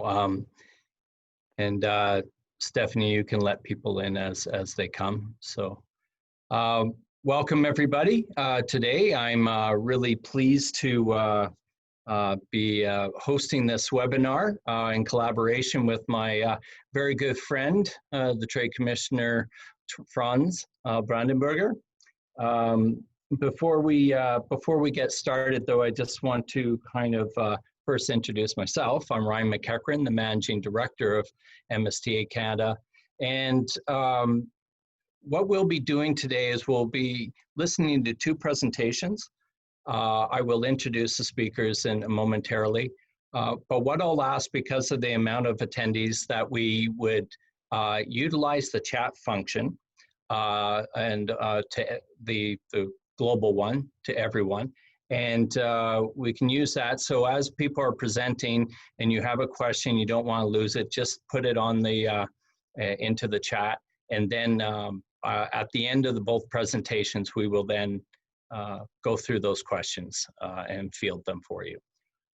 Um, and Stephanie, you can let people in as they come. So welcome everybody. Today I'm really pleased to be hosting this webinar in collaboration with my very good friend, the Trade Commissioner Franz Brandenberger. Before we get started, though, I just want to kind of first introduce myself. I'm Ryan McEachran, the Managing Director of MSTA Canada, and what we'll be doing today is we'll be listening to two presentations. I will introduce the speakers momentarily, but what I'll ask, because of the amount of attendees, that we would utilize the chat function and to the global one to everyone, and we can use that. So as people are presenting and you have a question, you don't want to lose it, just put it on the into the chat, and then at the end of both presentations, we will then go through those questions and field them for you.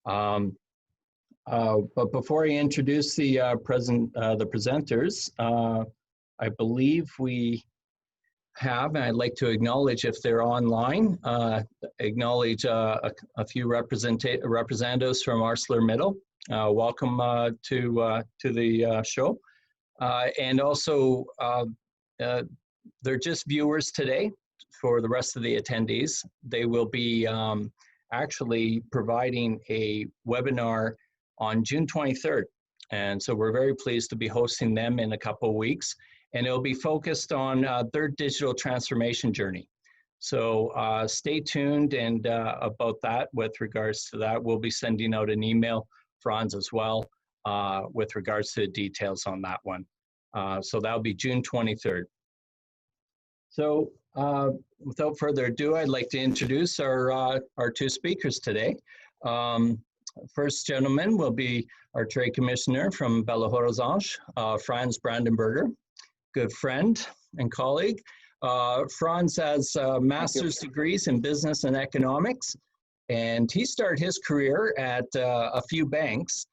But before I introduce the presenters, I believe we have, and I'd like to acknowledge, if they're online, acknowledge a few representatives from ArcelorMittal. Welcome to the show. And also, they're just viewers today. For the rest of the attendees, they will be actually providing a webinar on June 23rd. And so we're very pleased to be hosting them in a couple of weeks. And it'll be focused on their digital transformation journey. So stay tuned and about that. With regards to that, we'll be sending out an email, Franz, as well, with regards to the details on that one. So that'll be June 23rd. So without further ado, I'd like to introduce our two speakers today. First gentleman will be our Trade Commissioner from Belo Horizonte, Franz Brandenberger, good friend and colleague. Franz has master's degrees in business and economics, and he started his career at a few banks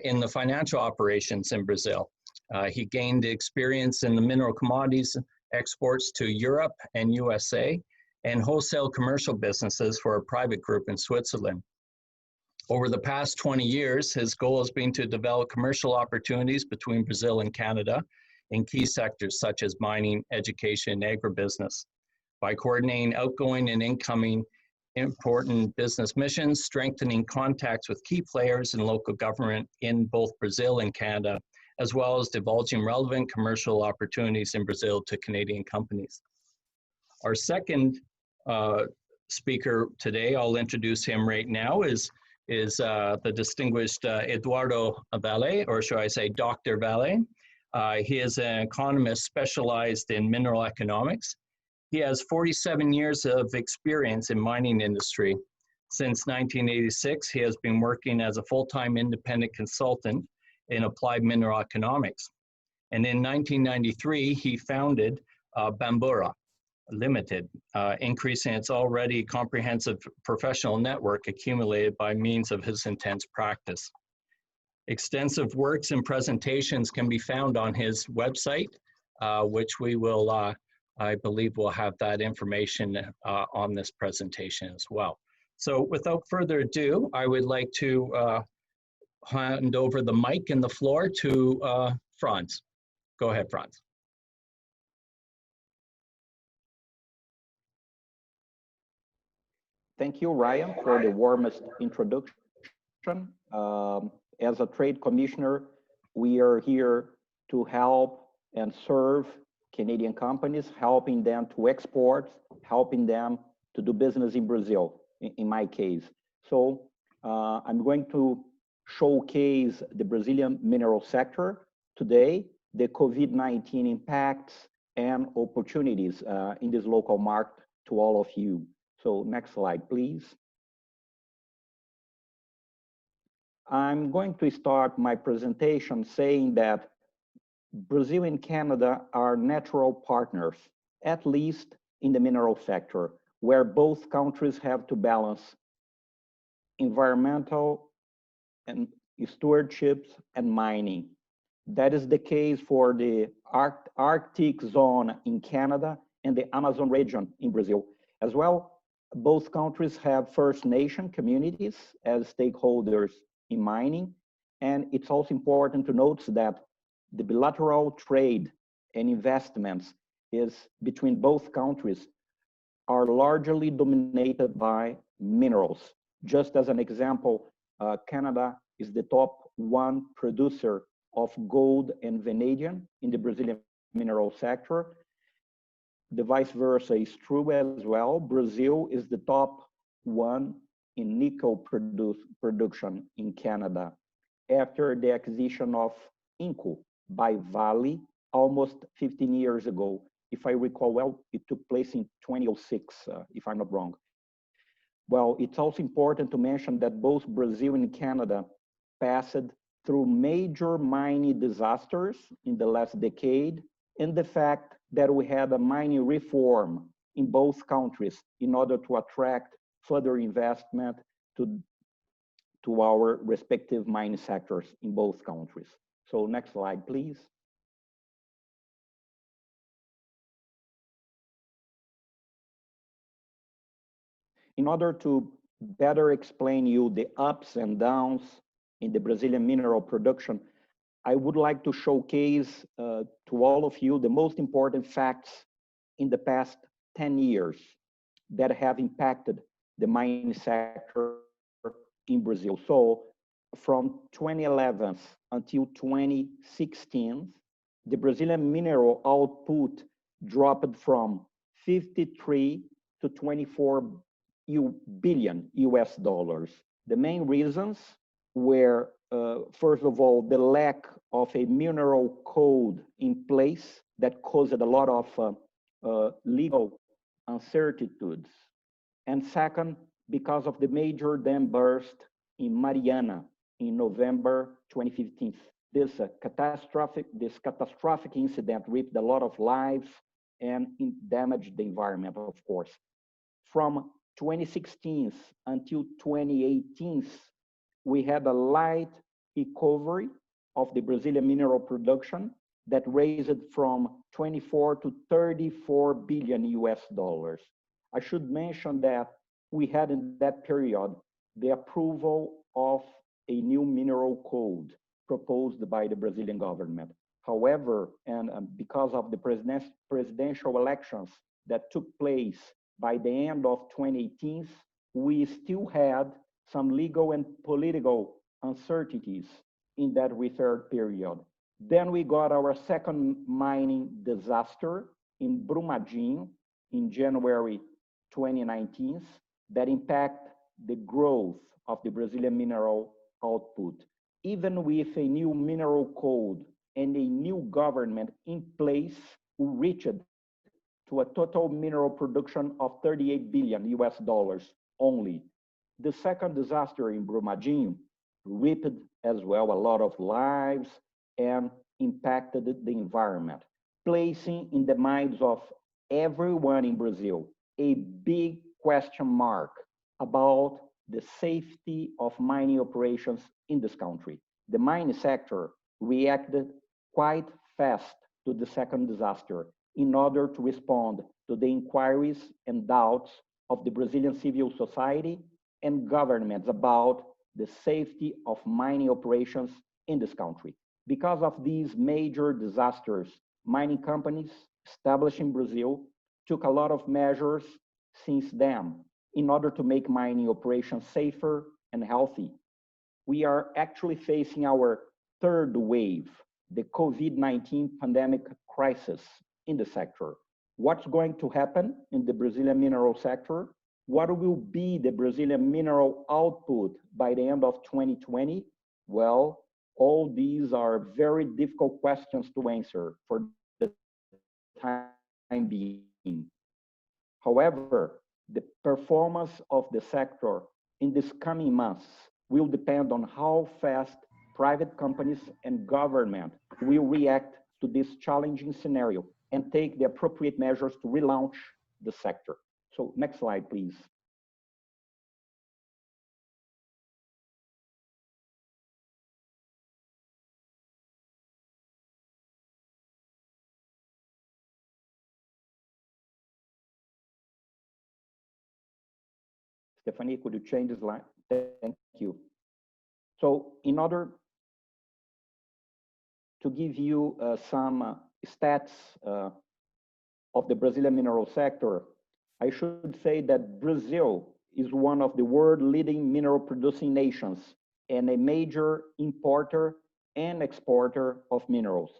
in the financial operations in Brazil. He gained experience in the mineral commodities exports to Europe and USA, and wholesale commercial businesses for a private group in Switzerland. Over the past 20 years, his goal has been to develop commercial opportunities between Brazil and Canada in key sectors such as mining, education, and agribusiness. By coordinating outgoing and incoming important business missions, strengthening contacts with key players in local government in both Brazil and Canada, as well as divulging relevant commercial opportunities in Brazil to Canadian companies. Our second speaker today, I'll introduce him right now, is the distinguished Eduardo Vale, or should I say Dr. Vale. He is an economist specialized in mineral economics. He has 47 years of experience in mining industry. Since 1986, he has been working as a full-time independent consultant in applied mineral economics. And in 1993, he founded Bambura Limited, increasing its already comprehensive professional network accumulated by means of his intense practice. Extensive works and presentations can be found on his website, which we will, I believe we'll have that information on this presentation as well. So without further ado, I would like to hand over the mic and the floor to Franz. Go ahead, Franz. Thank you, Ryan, for the warmest introduction. As a trade commissioner, we are here to help and serve Canadian companies, helping them to export, helping them to do business in Brazil, in my case. So I'm going to showcase the Brazilian mineral sector today, the COVID-19 impacts and opportunities in this local market to all of you. So next slide, please. I'm going to start my presentation saying that Brazil and Canada are natural partners, at least in the mineral sector, where both countries have to balance environmental and stewardship, and mining. That is the case for the Arctic zone in Canada and the Amazon region in Brazil. As well, both countries have First Nation communities as stakeholders in mining. And it's also important to note that the bilateral trade and investments between both countries are largely dominated by minerals. Just as an example, Canada is the top one producer of gold and vanadium in the Brazilian mineral sector. The vice versa is true as well. Brazil is the top one in nickel production in Canada after the acquisition of Inco by Vale almost 15 years ago. If I recall well, it took place in 2006, if I'm not wrong. Well, it's also important to mention that both Brazil and Canada passed through major mining disasters in the last decade, and the fact that we had a mining reform in both countries in order to attract further investment to our respective mining sectors in both countries. So next slide, please. In order to better explain you the ups and downs in the Brazilian mineral production, I would like to showcase to all of you the most important facts in the past 10 years that have impacted the mining sector in Brazil. So from 2011 until 2016, the Brazilian mineral output dropped from 53 to 24 billion US dollars. The main reasons were, first of all, the lack of a mineral code in place that caused a lot of legal uncertainties. And second, because of the major dam burst in Mariana in November 2015. This catastrophic incident ripped a lot of lives and damaged the environment, of course. From 2016 until 2018, we had a light recovery of the Brazilian mineral production that raised from 24 to 34 billion US dollars. I should mention that we had in that period the approval of a new mineral code proposed by the Brazilian government. However, and because of the presidential elections that took place by the end of 2018, we still had some legal and political uncertainties in that referred period. Then we got our second mining disaster in Brumadinho in January 2019 that impacted the growth of the Brazilian mineral output. Even with a new mineral code and a new government in place, we reached to a total mineral production of 38 billion US dollars only. The second disaster in Brumadinho ripped as well a lot of lives and impacted the environment, placing in the minds of everyone in Brazil a big question mark about the safety of mining operations in this country. The mining sector reacted quite fast to the second disaster in order to respond to the inquiries and doubts of the Brazilian civil society and governments about the safety of mining operations in this country. Because of these major disasters, mining companies established in Brazil took a lot of measures since then in order to make mining operations safer and healthy. We are actually facing our third wave, the COVID-19 pandemic crisis in the sector. What's going to happen in the Brazilian mineral sector? What will be the Brazilian mineral output by the end of 2020? Well, all these are very difficult questions to answer for the time being. However, the performance of the sector in these coming months will depend on how fast private companies and government will react to this challenging scenario and take the appropriate measures to relaunch the sector. So next slide, please. Stephanie, could you change the slide? Thank you. So in order to give you some stats of the Brazilian mineral sector, I should say that Brazil is one of the world leading mineral producing nations and a major importer and exporter of minerals.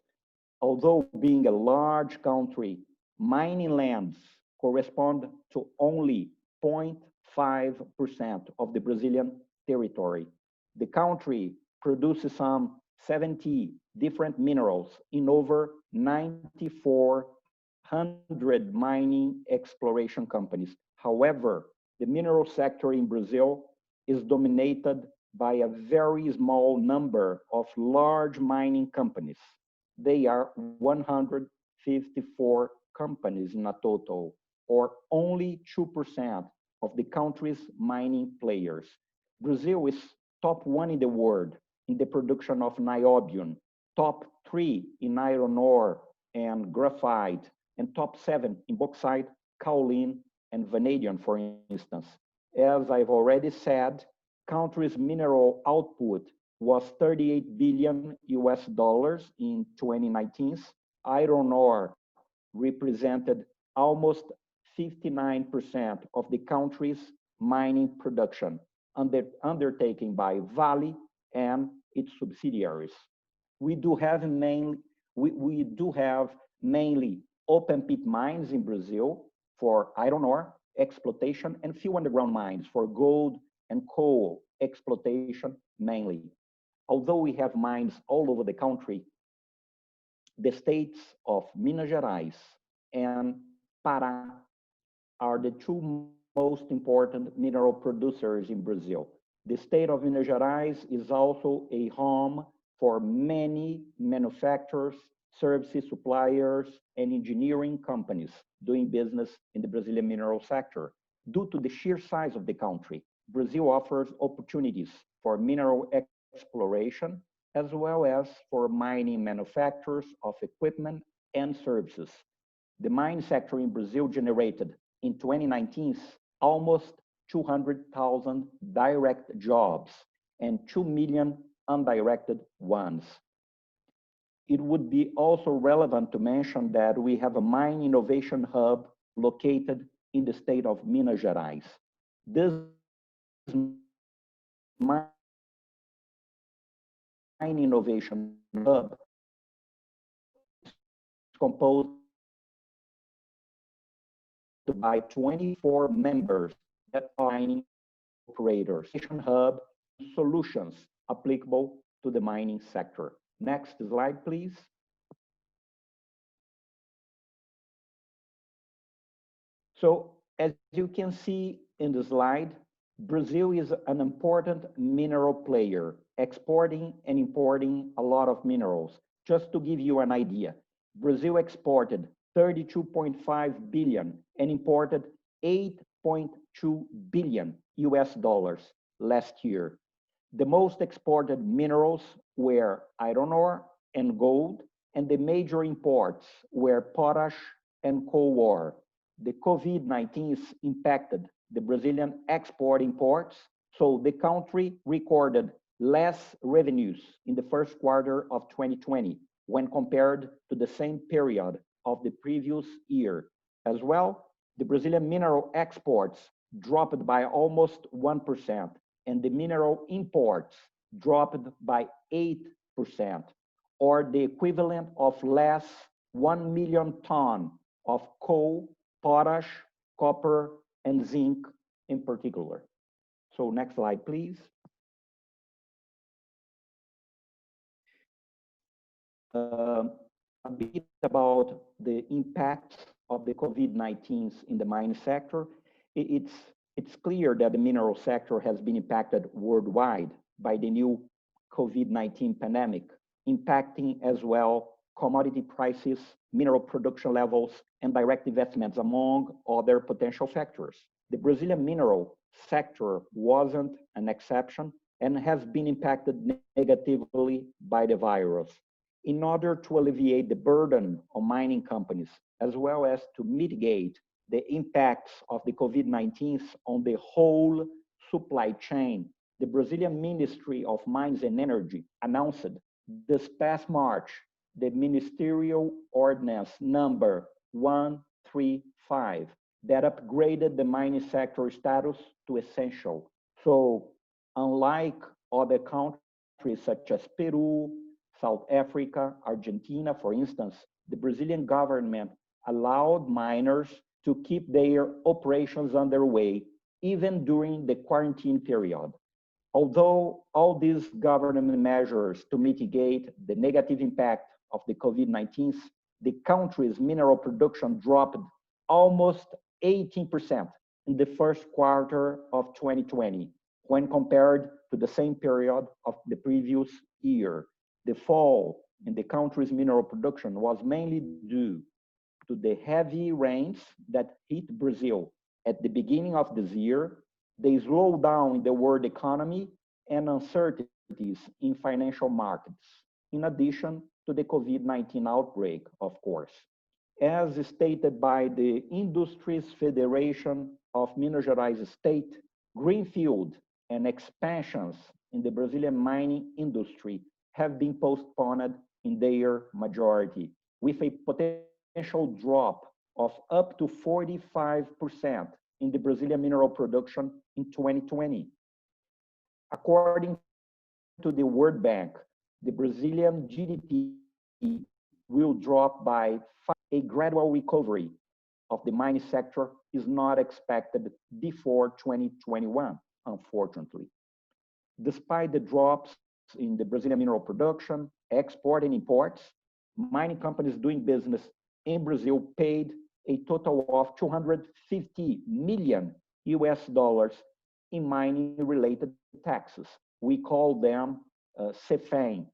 Although being a large country, mining lands correspond to only 0.5% of the Brazilian territory. The country produces some 70 different minerals in over 9,400 mining exploration companies. However, the mineral sector in Brazil is dominated by a very small number of large mining companies. They are 154 companies in a total, or only 2% of the country's mining players. Brazil is top 1 in the world in the production of niobium, top 3 in iron ore and graphite, and top 7 in bauxite, kaolin, and vanadium, for instance. As I've already said, country's mineral output was $38 billion in 2019. Iron ore represented almost 59% of the country's mining production, undertaken by Vale and its subsidiaries. We do have mainly open pit mines in Brazil for iron ore exploitation and few underground mines for gold and coal exploitation mainly. Although we have mines all over the country, the states of Minas Gerais and Pará are the two most important mineral producers in Brazil. The state of Minas Gerais is also a home for many manufacturers, services suppliers, and engineering companies doing business in the Brazilian mineral sector. Due to the sheer size of the country, Brazil offers opportunities for mineral exploration, as well as for mining manufacturers of equipment and services. The mining sector in Brazil generated in 2019 almost 200,000 direct jobs and 2 million undirected ones. It would be also relevant to mention that we have a mine innovation hub located in the state of Minas Gerais. This mine innovation hub is composed by 24 members that are mining operators, hub solutions applicable to the mining sector. Next slide, please. So as you can see in the slide, Brazil is an important mineral player, exporting and importing a lot of minerals. Just to give you an idea, Brazil exported 32.5 billion and imported 8.2 billion US dollars last year. The most exported minerals were iron ore and gold, and the major imports were potash and coal ore. The COVID-19 impacted the Brazilian export imports, so the country recorded less revenues in the first quarter of 2020 when compared to the same period of the previous year. As well, the Brazilian mineral exports dropped by almost 1%, and the mineral imports dropped by 8%, or the equivalent of less 1 million tons of coal, potash, copper, and zinc in particular. So next slide, please. A bit about the impact of the COVID-19 in the mining sector. It's clear that the mineral sector has been impacted worldwide by the new COVID-19 pandemic, impacting as well commodity prices, mineral production levels, and direct investments, among other potential factors. The Brazilian mineral sector wasn't an exception and has been impacted negatively by the virus. In order to alleviate the burden on mining companies, as well as to mitigate the impacts of the COVID-19 on the whole supply chain, the Brazilian Ministry of Mines and Energy announced this past March the ministerial ordinance number 135 that upgraded the mining sector status to essential. So unlike other countries such as Peru, South Africa, Argentina, for instance, the Brazilian government allowed miners to keep their operations underway even during the quarantine period. Although all these government measures to mitigate the negative impact of the COVID-19, the country's mineral production dropped almost 18% in the first quarter of 2020 when compared to the same period of the previous year. The fall in the country's mineral production was mainly due to the heavy rains that hit Brazil at the beginning of this year, the slowdown in the world economy, and uncertainties in financial markets, in addition to the COVID-19 outbreak, of course. As stated by the Industries Federation of Minas Gerais State, greenfield and expansions in the Brazilian mining industry have been postponed in their majority, with a potential drop of up to 45% in the Brazilian mineral production in 2020. According to the World Bank, the Brazilian GDP will drop by 5%. A gradual recovery of the mining sector is not expected before 2021, unfortunately. Despite the drops in the Brazilian mineral production, export and imports, mining companies doing business in Brazil paid a total of $250 million in mining-related taxes. We call them CEFAM.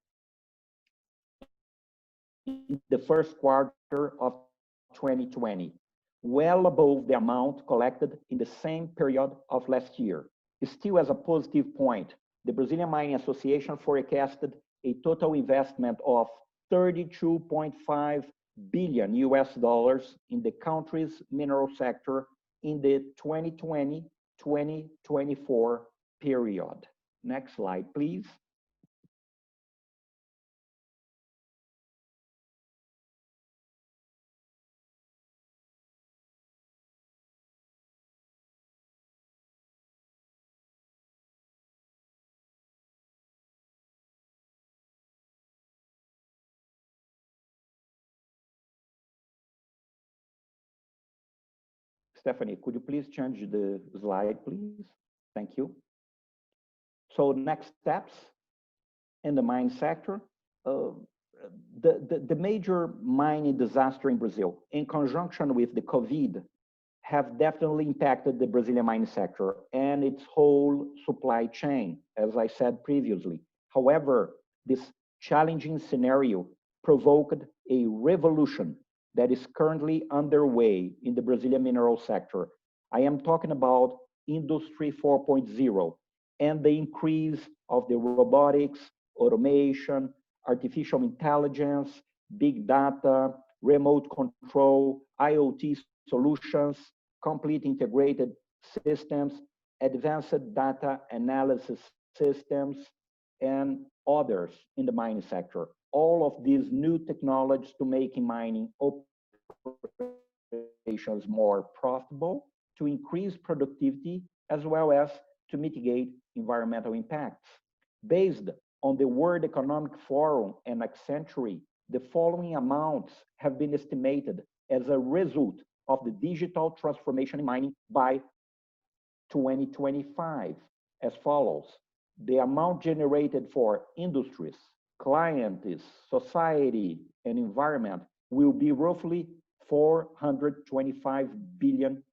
In the first quarter of 2020, well above the amount collected in the same period of last year. Still, as a positive point, the Brazilian Mining Association forecasted a total investment of $32.5 billion in the country's mineral sector in the 2020-2024 period. Next slide, please. Stephanie, could you please change the slide, please? Thank you. So next steps in the mine sector. The major mining disaster in Brazil, in conjunction with the COVID, have definitely impacted the Brazilian mining sector and its whole supply chain, as I said previously. However, this challenging scenario provoked a revolution that is currently underway in the Brazilian mineral sector. I am talking about Industry 4.0 and the increase of the robotics, automation, artificial intelligence, big data, remote control, IoT solutions, complete integrated systems, advanced data analysis systems, and others in the mining sector. All of these new technologies to making mining operations more profitable, to increase productivity, as well as to mitigate environmental impacts. Based on the World Economic Forum and Accenture, the following amounts have been estimated as a result of the digital transformation in mining by 2025, as follows. The amount generated for industries, clients, society, and environment will be roughly $425 billion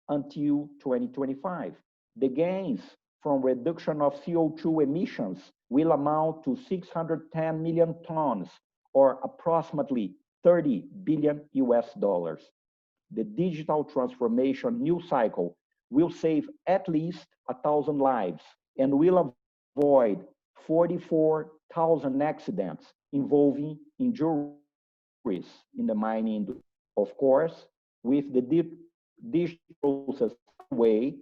until 2025. The gains from reduction of CO2 emissions will amount to 610 million tons, or approximately $30 billion. The digital transformation new cycle will save at least 1,000 lives and will avoid 44,000 accidents involving injuries in the mining industry. Of course, with the digital process way,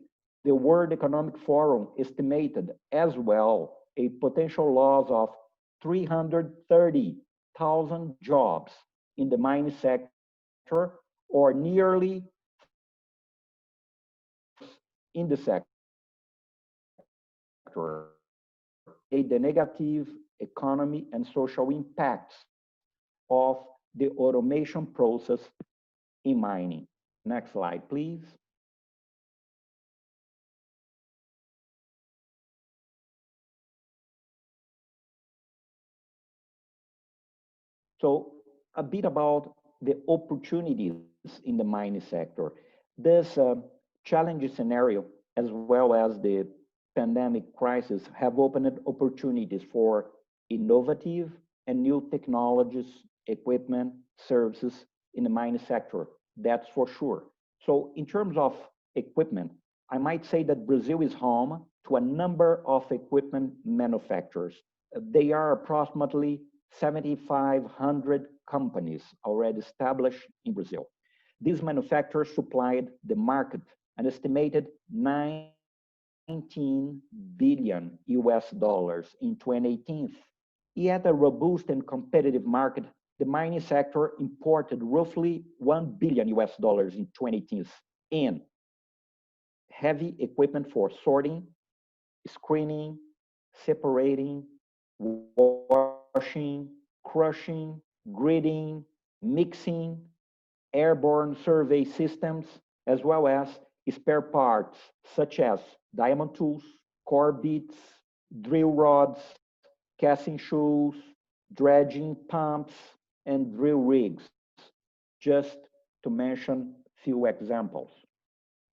The World Economic Forum estimated as well a potential loss of 330,000 jobs in the mining sector, or nearly in the sector, the negative economy and social impacts of the automation process in mining. Next slide, please. So a bit about the opportunities in the mining sector. This challenging scenario, as well as the pandemic crisis, have opened opportunities for innovative and new technologies, equipment, services in the mining sector. That's for sure. So in terms of equipment, I might say that Brazil is home to a number of equipment manufacturers. They are approximately 7,500 companies already established in Brazil. These manufacturers supplied the market an estimated $19 billion in 2018. Yet a robust and competitive market, the mining sector imported roughly $1 billion in 2018 in heavy equipment for sorting, screening, separating, washing, crushing, grading, mixing, airborne survey systems, as well as spare parts such as diamond tools, core bits, drill rods, casting shoes, dredging pumps, and drill rigs, just to mention few examples.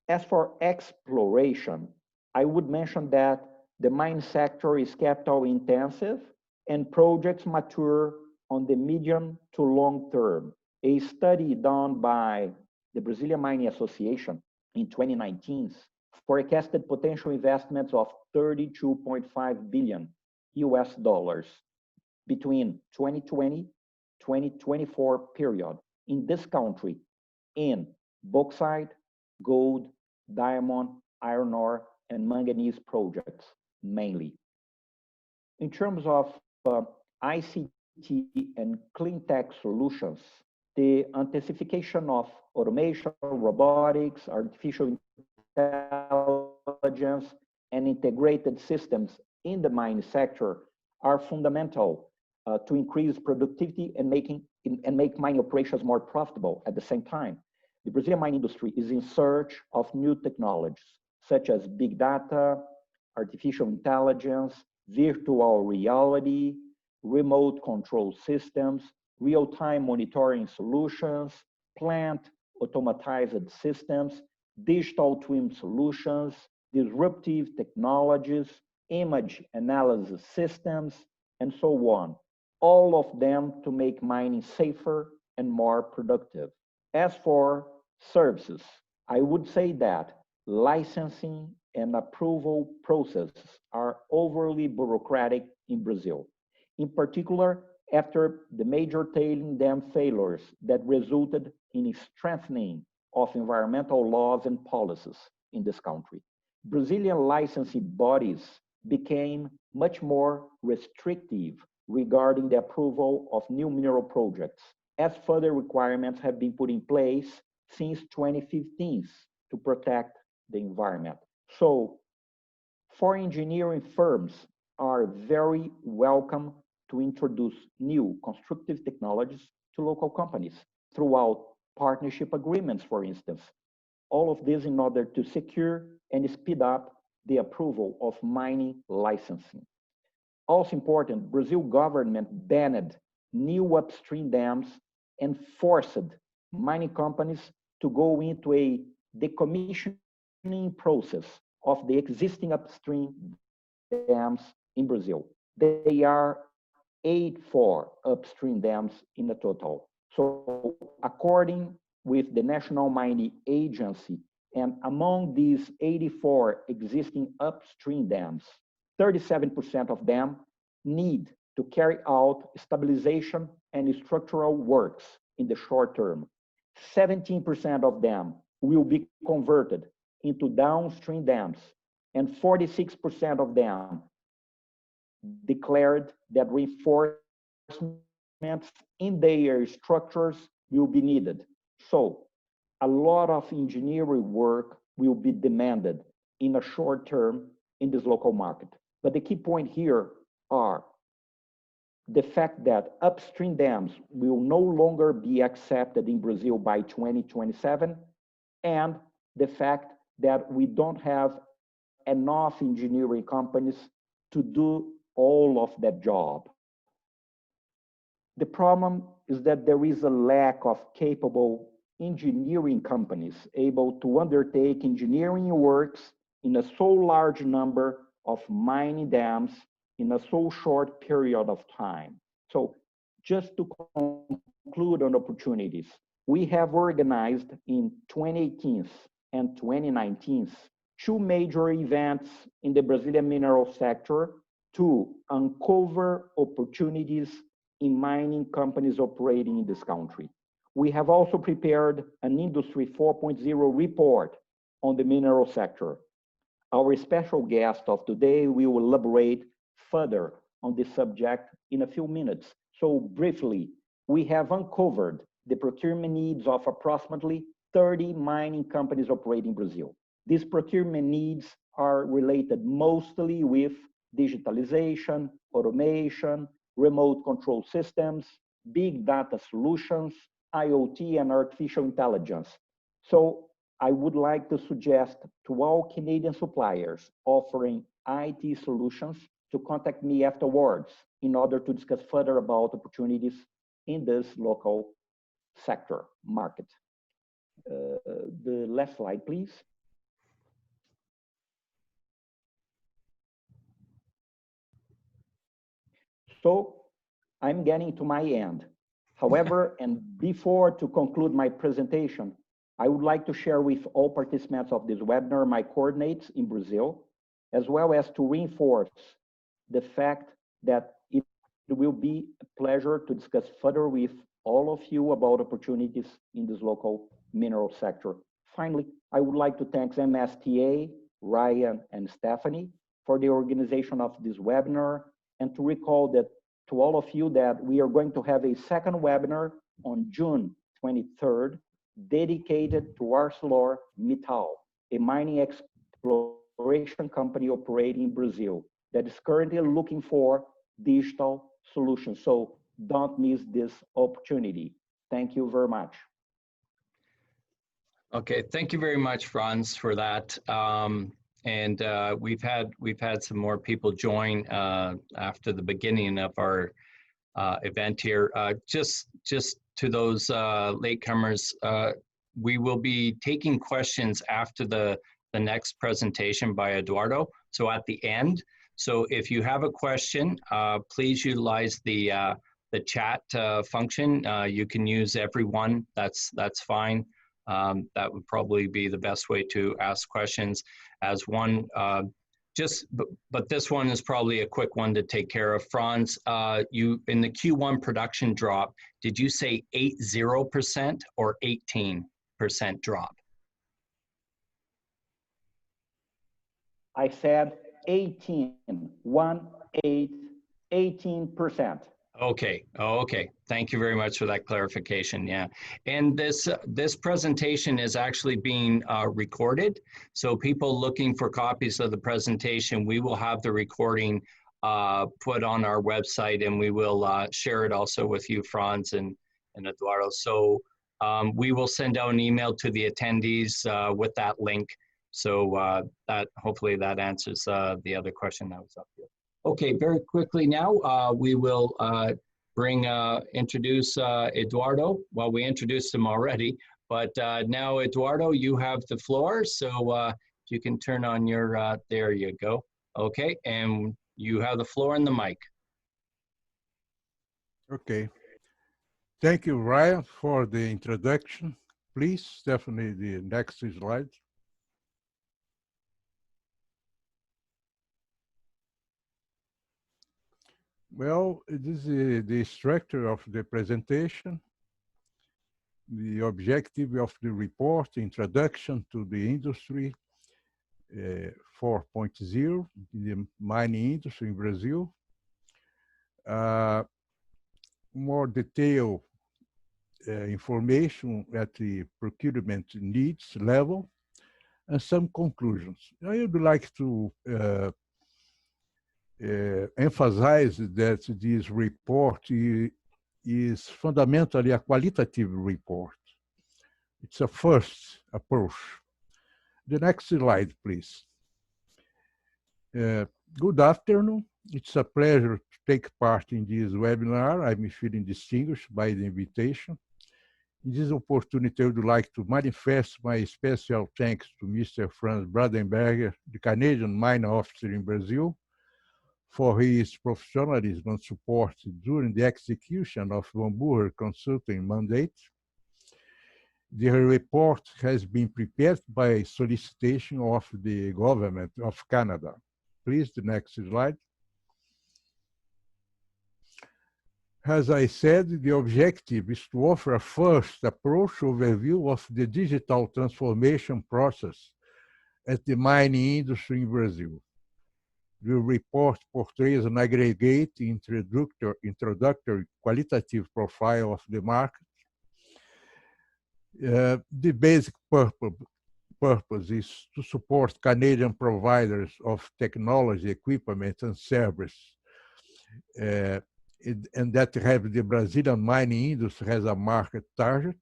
As for exploration, I would mention that the mine sector is capital intensive and projects mature on the medium to long term. A study done by the Brazilian Mining Association in 2019 forecasted potential investments of $32.5 billion between 2020 2024 period in this country in bauxite, gold, diamond, iron ore, and manganese projects mainly. In terms of ICT and clean tech solutions, the intensification of automation, robotics, artificial intelligence, and integrated systems in the mining sector are fundamental to increase productivity and make mining operations more profitable at the same time. The Brazilian mining industry is in search of new technologies such as big data, artificial intelligence, virtual reality, remote control systems, real-time monitoring solutions, plant automatized systems, digital twin solutions, disruptive technologies, image analysis systems, and so on. All of them to make mining safer and more productive. As for services, I would say that licensing and approval processes are overly bureaucratic in Brazil, in particular after the major tailing dam failures that resulted in a strengthening of environmental laws and policies in this country. Brazilian licensing bodies became much more restrictive regarding the approval of new mineral projects, as further requirements have been put in place since 2015 to protect the environment. So, foreign engineering firms are very welcome to introduce new constructive technologies to local companies throughout partnership agreements, for instance. All of this in order to secure and speed up the approval of mining licensing. Also important, Brazil government banned new upstream dams and forced mining companies to go into a decommissioning process of the existing upstream dams in Brazil. They are 84 upstream dams in the total. So according with the National Mining Agency, and among these 84 existing upstream dams, 37% of them need to carry out stabilization and structural works in the short term. 17% of them will be converted into downstream dams, and 46% of them declared that reinforcements in their structures will be needed. So a lot of engineering work will be demanded in a short term in this local market. But the key point here are the fact that upstream dams will no longer be accepted in Brazil by 2027, and the fact that we don't have enough engineering companies to do all of that job. The problem is that there is a lack of capable engineering companies able to undertake engineering works in a so large number of mining dams in a so short period of time. So just to conclude on opportunities, we have organized in 2018 and 2019 two major events in the Brazilian mineral sector to uncover opportunities in mining companies operating in this country. We have also prepared an Industry 4.0 report on the mineral sector. Our special guest of today will elaborate further on this subject in a few minutes. So briefly, we have uncovered the procurement needs of approximately 30 mining companies operating in Brazil. These procurement needs are related mostly with digitalization, automation, remote control systems, big data solutions, IoT, and artificial intelligence. So I would like to suggest to all Canadian suppliers offering IT solutions to contact me afterwards in order to discuss further about opportunities in this local sector market. The last slide, please. So I'm getting to my end. However, and before to conclude my presentation, I would like to share with all participants of this webinar my coordinates in Brazil, as well as to reinforce the fact that it will be a pleasure to discuss further with all of you about opportunities in this local mineral sector. Finally, I would like to thank MSTA, Ryan, and Stephanie for the organization of this webinar, and to recall that to all of you that we are going to have a second webinar on June 23rd dedicated to ArcelorMittal, a mining exploration company operating in Brazil that is currently looking for digital solutions. So don't miss this opportunity. Thank you very much. Okay, thank you very much, Franz, for that. We've had some more people join after the beginning of our event here. Just to those latecomers, we will be taking questions after the next presentation by Eduardo. So at the end. So if you have a question, please utilize the chat function. You can use everyone. That's fine. That would probably be the best way to ask questions as one. But this one is probably a quick one to take care of. Franz, you in the Q1 production drop, did you say 80% or 18% drop? I said 18%. Okay. Oh, okay. Thank you very much for that clarification. Yeah, and this presentation is actually being recorded. So people looking for copies of the presentation, we will have the recording put on our website, and we will share it also with you, Franz and Eduardo. So we will send out an email to the attendees with that link. So that hopefully that answers the other question that was up here. Okay, very quickly now, we will introduce Eduardo. Well, we introduced him already, but now Eduardo, you have the floor. So you can turn on your, there you go. Okay, and you have the floor and the mic. Okay. Thank you, Ryan, for the introduction. Please, Stephanie, the next slide. Well, this is the structure of the presentation, the objective of the report, introduction to the industry, 4.0 in the mining industry in Brazil. More detailed information at the procurement needs level, and some conclusions. I would like to emphasize that this report is fundamentally a qualitative report. It's a first approach. The next slide, please. Good afternoon. It's a pleasure to take part in this webinar. I'm feeling distinguished by the invitation. In this opportunity, I would like to manifest my special thanks to Mr. Franz Brandenberger, the Canadian mine officer in Brazil, for his professionalism and support during the execution of Van Buer consulting mandate. The report has been prepared by solicitation of the government of Canada. Please, the next slide. As I said, the objective is to offer a first approach overview of the digital transformation process at the mining industry in Brazil. The report portrays an aggregate introductory qualitative profile of the market. The basic purpose is to support Canadian providers of technology, equipment, and service, and that have the Brazilian mining industry as a market target.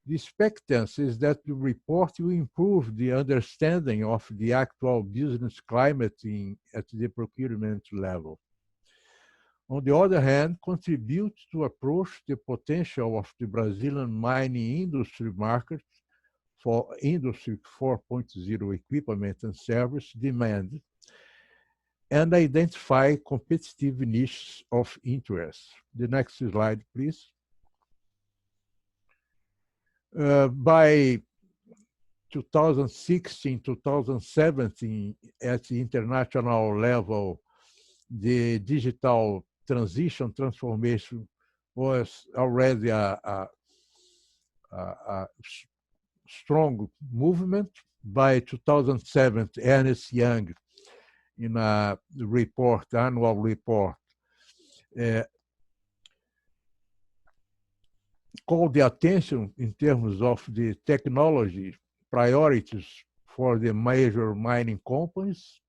The expectancy is that the report will improve the understanding of the actual business climate at the procurement level. On the other hand, contribute to approach the potential of the Brazilian mining industry market for Industry 4.0 equipment and service demand, and identify competitive niches of interest. The next slide, please. By 2016, 2017, at the international level, the digital transformation was already a strong movement. By 2007, Ernst Young, in a report, annual report, called the attention in terms of the technology priorities for the major mining companies.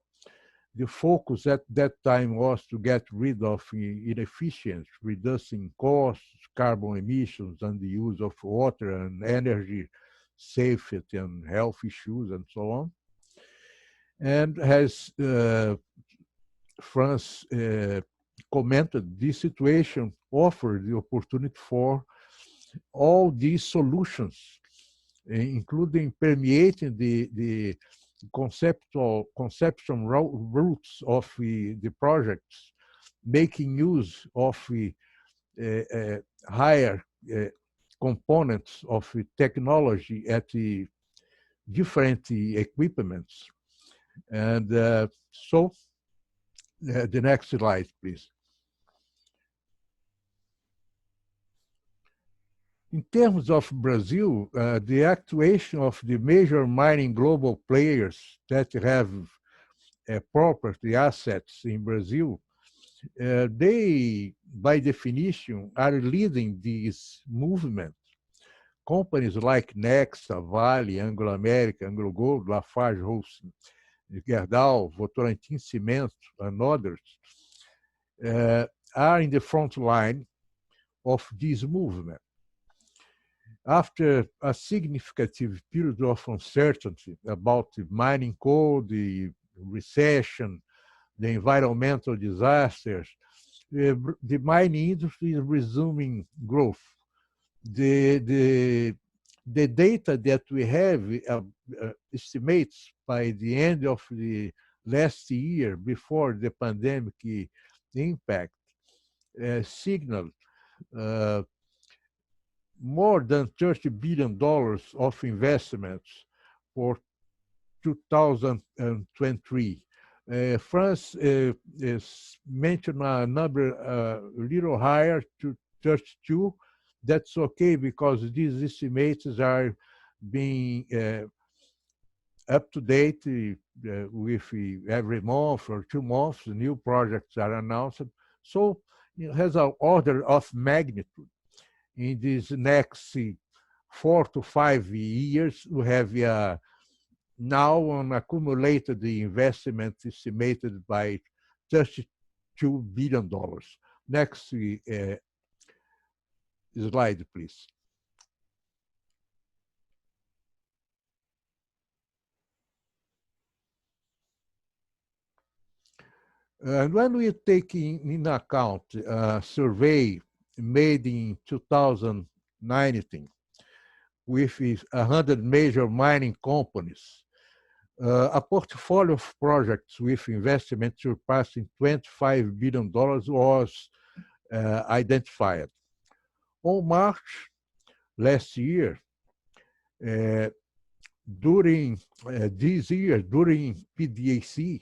The focus at that time was to get rid of inefficiency, reducing costs, carbon emissions, and the use of water and energy, safety and health issues, and so on. And as Franz commented, this situation offered the opportunity for all these solutions, including permeating the conceptual roots of the projects, making use of higher components of technology at the different equipments. And so, the next slide, please. In terms of Brazil, the actuation of the major mining global players that have property assets in Brazil, they, by definition, are leading this movement. Companies like Nexa, Vale, Anglo American, Anglo Gold, Lafarge-Holcim, Gerdau, Votorantim Cimento, and others are in the front line of this movement. After a significant period of uncertainty about the mining code, the recession, the environmental disasters, the mining industry is resuming growth. The data that we have estimates by the end of the last year, before the pandemic impact, signaled more than $30 billion of investments for 2023. France mentioned a number a little higher, to 32. That's okay, because these estimates are being up to date with every month or 2 months, new projects are announced. So it has an order of magnitude. In these next 4 to 5 years, we have now an accumulated investment estimated by $32 billion. Next slide, please. And when we take in account a survey made in 2019 with 100 major mining companies, a portfolio of projects with investment surpassing $25 billion was identified. On March last year, during this year, during PDAC,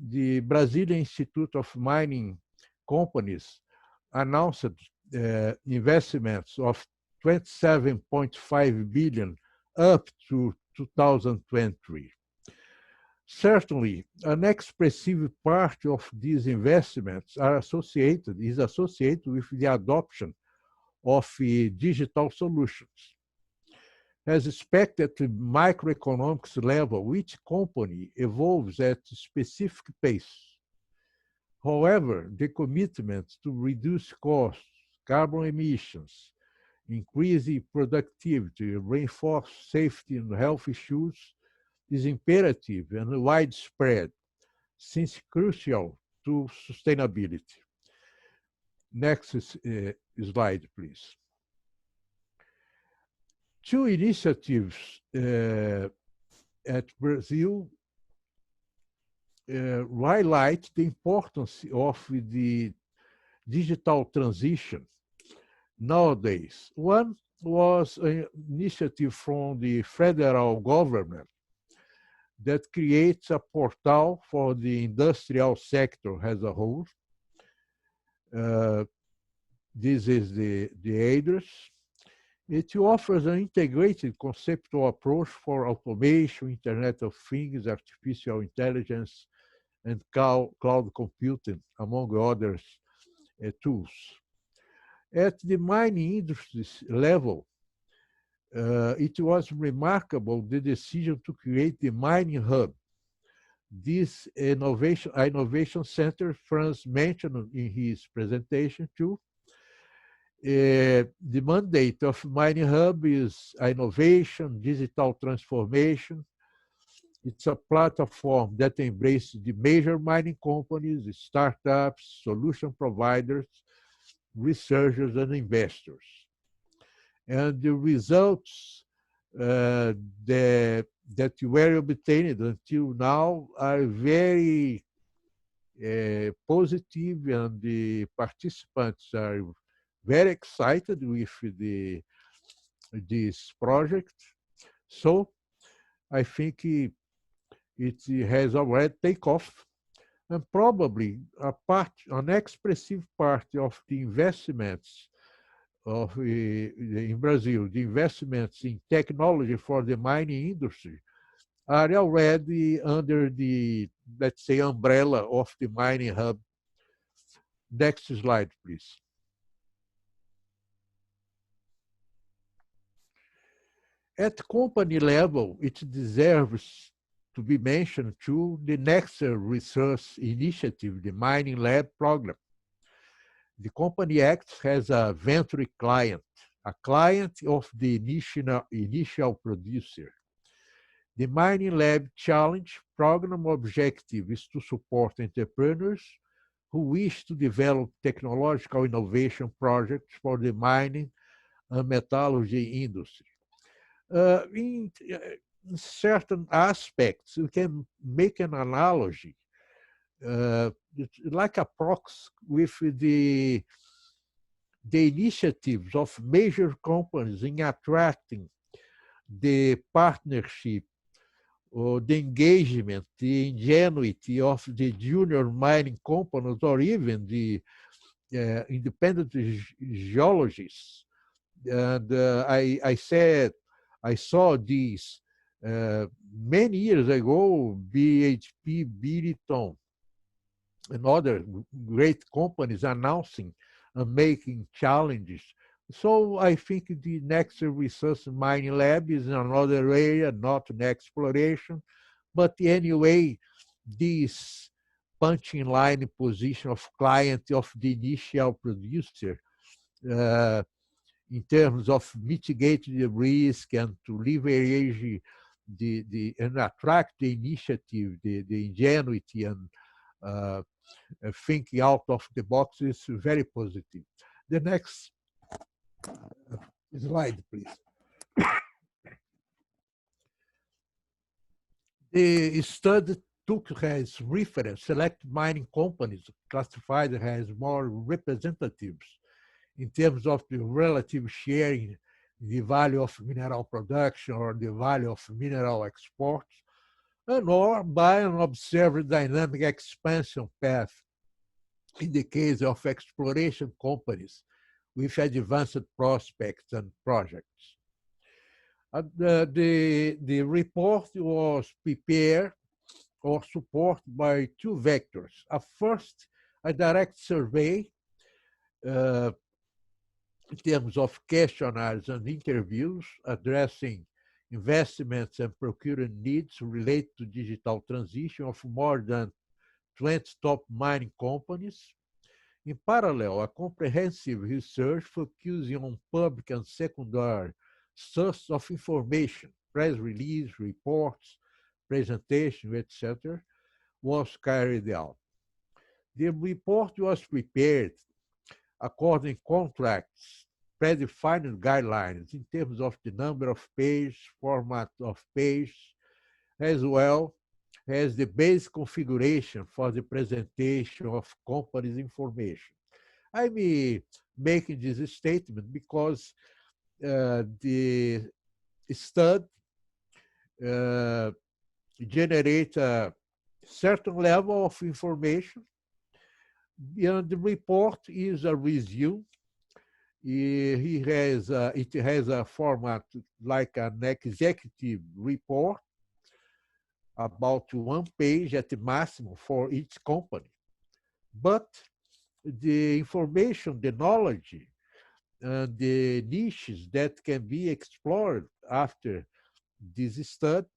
the Brazilian Institute of Mining Companies announced investments of 27.5 billion up to 2023. Certainly, an expressive part of these investments is associated with the adoption of digital solutions. As expected at the microeconomics level, each company evolves at a specific pace. However, the commitment to reduce costs, carbon emissions, increase productivity, reinforce safety and health issues is imperative and widespread, since crucial to sustainability. Next slide, please. Two initiatives at Brazil highlight the importance of the digital transition nowadays. One was an initiative from the federal government that creates a portal for the industrial sector as a whole. This is the ADRES. It offers an integrated conceptual approach for automation, Internet of Things, artificial intelligence, and cloud computing, among others tools. At the mining industries level, it was remarkable the decision to create the mining hub. This innovation center, Franz mentioned in his presentation too. The mandate of Mining Hub is innovation, digital transformation. It's a platform that embraces the major mining companies, the startups, solution providers, researchers, and investors. And the results that were obtained until now are very positive, and the participants are very excited with this project. So I think it has already taken off, and probably an expressive part of the investments in Brazil, the investments in technology for the mining industry, are already under the, let's say, umbrella of the Mining Hub. Next slide, please. At company level, it deserves to be mentioned too the next research initiative, the Mining Lab program. The company acts as a venture client, a client of the initial producer. The Mining Lab Challenge program objective is to support entrepreneurs who wish to develop technological innovation projects for the mining and metallurgy industry. In certain aspects, we can make an analogy, like a proxy with the initiatives of major companies in attracting the partnership or the engagement, the ingenuity of the junior mining companies, or even the independent geologists. And I saw this Many years ago, BHP, Billiton, and other great companies announcing and making challenges. So I think the next research mining lab is another area, not an exploration. But anyway, this punching line position of client of the initial producer uh, in terms of mitigating the risk and to leverage and attract the initiative, the ingenuity and thinking out of the box is very positive. The next slide, please. The study took as reference select mining companies classified as more representatives in terms of the relative sharing the value of mineral production or the value of mineral exports, and or by an observed dynamic expansion path in the case of exploration companies with advanced prospects and projects. The report was prepared or supported by two vectors. First, a direct survey in terms of questionnaires and interviews addressing investments and procurement needs related to digital transition of more than 20 top mining companies. In parallel, a comprehensive research focusing on public and secondary sources of information, press release, reports, presentations, etc., was carried out. The report was prepared according to contracts, predefined guidelines in terms of the number of pages, format of page, as well as the base configuration for the presentation of company's information. I'm making this statement because the study generates a certain level of information. And the report is a resume. It has a format like an executive report, about 1 page at the maximum for each company. But the information, the knowledge, and the niches that can be explored after this study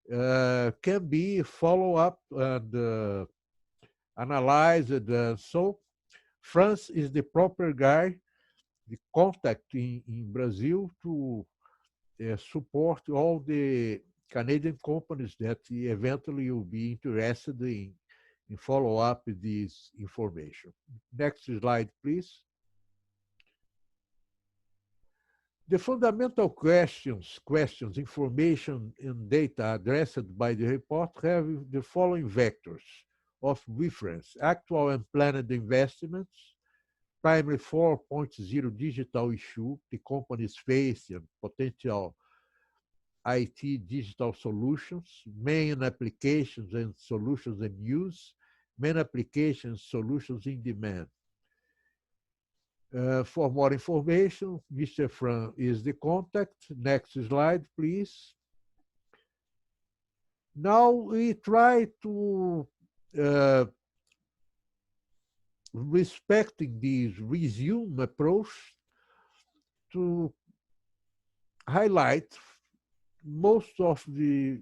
can be followed up and analyzed. So Franz is the proper guy, the contact in Brazil to support all the Canadian companies that eventually will be interested in follow up this information. Next slide, please. The fundamental questions, information, and data addressed by the report have the following vectors of reference: actual and planned investments, primary 4.0 digital issue the companies face and potential IT digital solutions, main applications and solutions in use, main applications, solutions in demand. For more information, Mr. Franz is the contact. Next slide, please. Now we try to, respecting this resume approach, to highlight most of the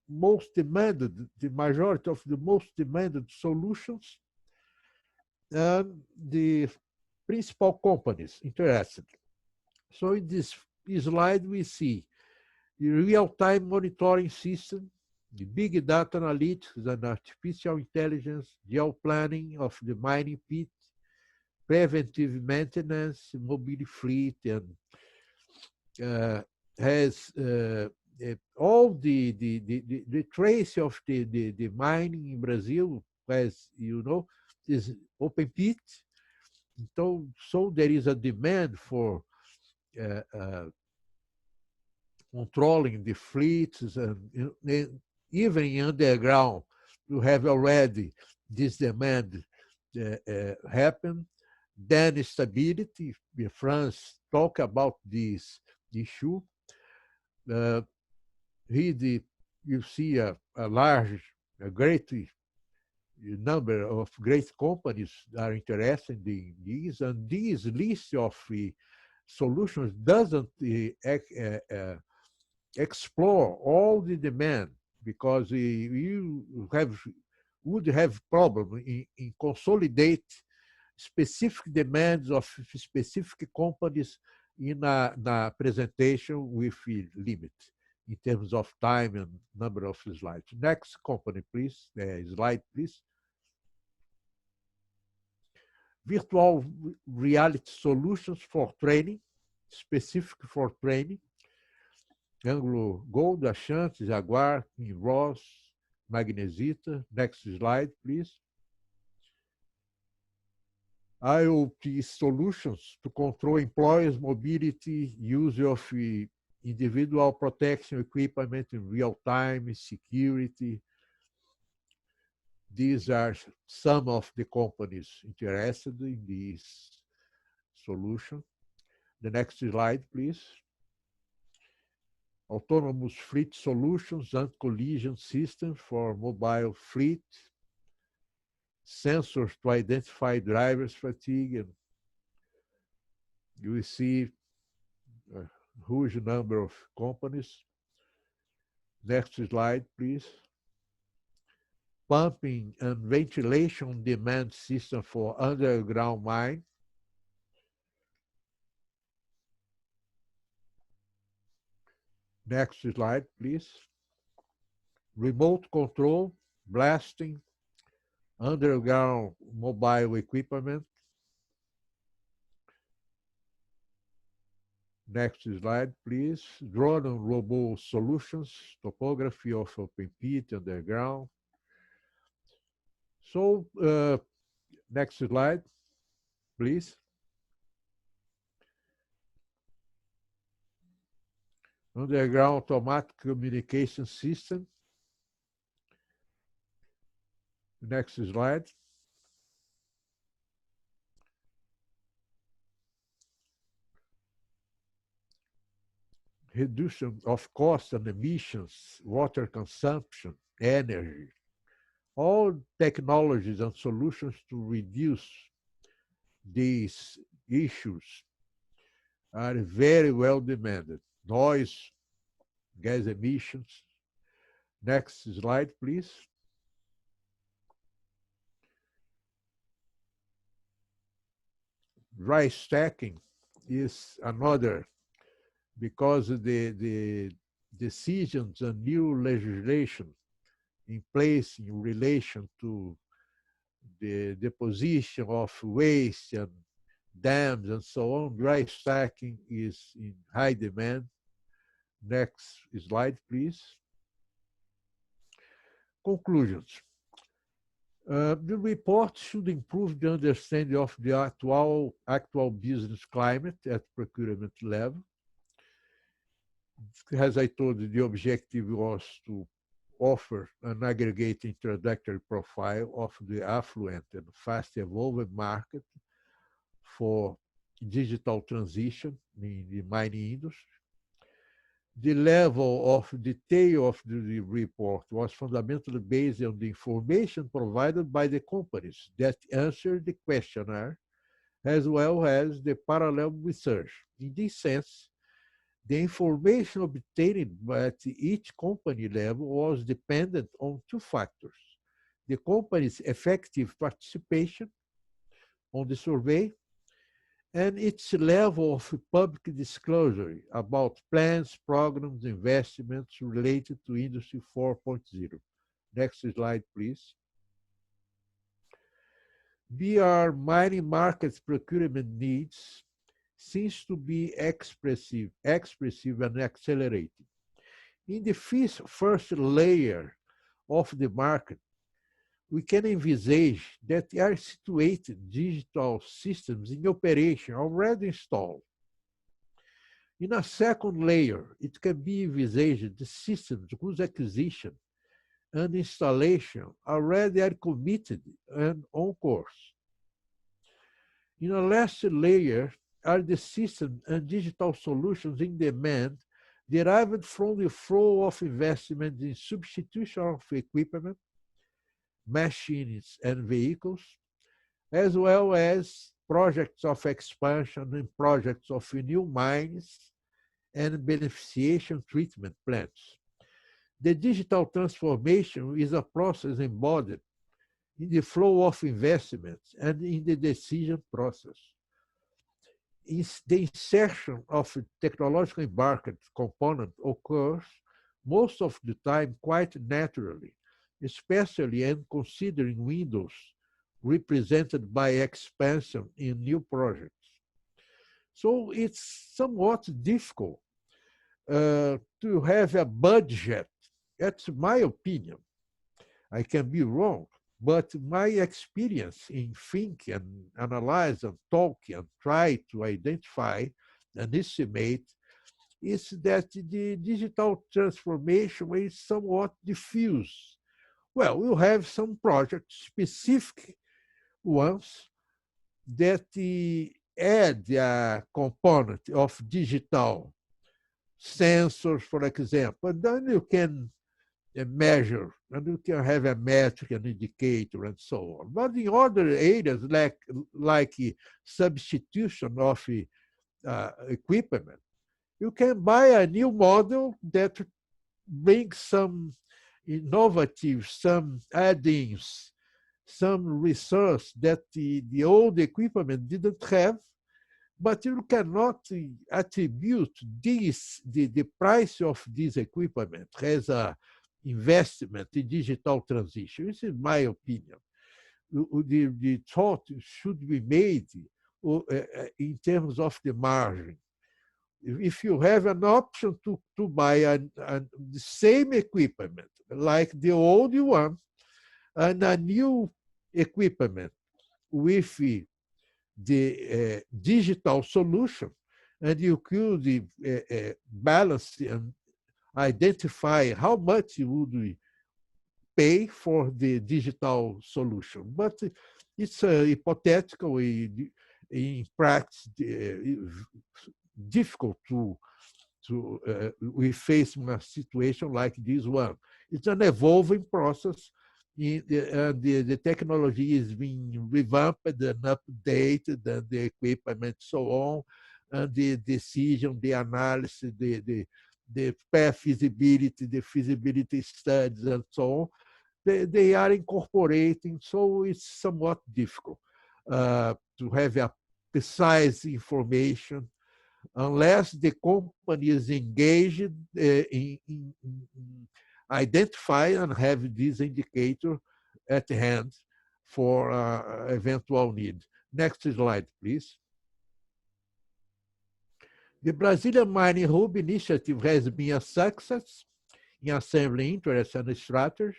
most demanded, the majority of the most demanded solutions and the principal companies interested. So in this slide, we see the real-time monitoring system, the big data analytics and artificial intelligence, geo-planning of the mining pit, preventive maintenance, mobile fleet, and has all the trace of the mining in Brazil, as you know, is open pit. So there is a demand for controlling the fleets, and even in underground, you have already this demand happen. Then stability, Franz talked about this issue. you see a great number of great companies are interested in these, and this list of solutions doesn't explore all the demand, because you would have problem in consolidate specific demands of specific companies in a presentation with a limit in terms of time and number of slides. Next company, please. Slide, please. Virtual reality solutions for training, specific for training. Anglo Gold, Ashanti, Jaguar, Ross, Magnesita. Next slide, please. IoT solutions to control employees' mobility, use of individual protection equipment in real time, security. These are some of the companies interested in this solution. The next slide, please. Autonomous fleet solutions and collision systems for mobile fleet, sensors to identify drivers' fatigue, and you will see a huge number of companies. Next slide, please. Pumping and ventilation demand system for underground mine. Next slide, please. Remote control, blasting, underground mobile equipment. Next slide, please. Drone and robot solutions, topography of open pit, underground. So, next slide, please. Underground automatic communication system. Next slide. Reduction of costs and emissions, water consumption, energy. All technologies and solutions to reduce these issues are very well demanded. Noise, gas emissions. Next slide, please. Dry stacking is another, because the decisions and new legislation in place in relation to the deposition of waste and dams and so on, dry stacking is in high demand. Next slide, please. Conclusions. The report should improve the understanding of the actual business climate at procurement level. As I told you, the objective was to offer an aggregate introductory profile of the affluent and fast evolving market for digital transition in the mining industry. The level of detail of the report was fundamentally based on the information provided by the companies that answered the questionnaire, as well as the parallel research. In this sense, the information obtained at each company level was dependent on two factors: the company's effective participation on the survey and its level of public disclosure about plans, programs, investments related to Industry 4.0. Next slide, please. BR mining markets procurement needs seems to be expressive and accelerating. In the first layer of the market, we can envisage that there are situated digital systems in operation already installed. In a second layer, it can be envisaged the systems whose acquisition and installation already are committed and on course. In a last layer are the system and digital solutions in demand derived from the flow of investment in substitution of equipment, machines, and vehicles, as well as projects of expansion and projects of new mines and beneficiation treatment plants. The digital transformation is a process embodied in the flow of investments and in the decision process. The insertion of a technological embarked component occurs most of the time quite naturally, especially in considering windows represented by expansion in new projects. So it's somewhat difficult to have a budget. That's my opinion. I can be wrong, but my experience in think and analyze and talk and try to identify and estimate is that the digital transformation is somewhat diffuse. Well, we'll have some projects, specific ones, that add a component of digital sensors, for example, and then you can measure, and you can have a metric, an indicator, and so on. But in other areas, like substitution of equipment, you can buy a new model that brings some innovative, some add-ins, some resource that the old equipment didn't have, but you cannot attribute the price of this equipment as a investment in digital transition. This is my opinion. The thought should be made in terms of the margin. If you have an option to buy the same equipment, like the old one, and a new equipment with the digital solution, and you could balance and identify how much you would pay for the digital solution. But it's hypothetical, in practice, difficult we face a situation like this one. It's an evolving process. The technology is being revamped and updated, and the equipment, so on, and the decision, the analysis, the path feasibility, the feasibility studies, and so on, they are incorporating, so it's somewhat difficult to have a precise information unless the company is engaged in identify and have this indicator at hand for eventual need. Next slide, please. The Brazilian Mining Hub initiative has been a success in assembling interest and strategies.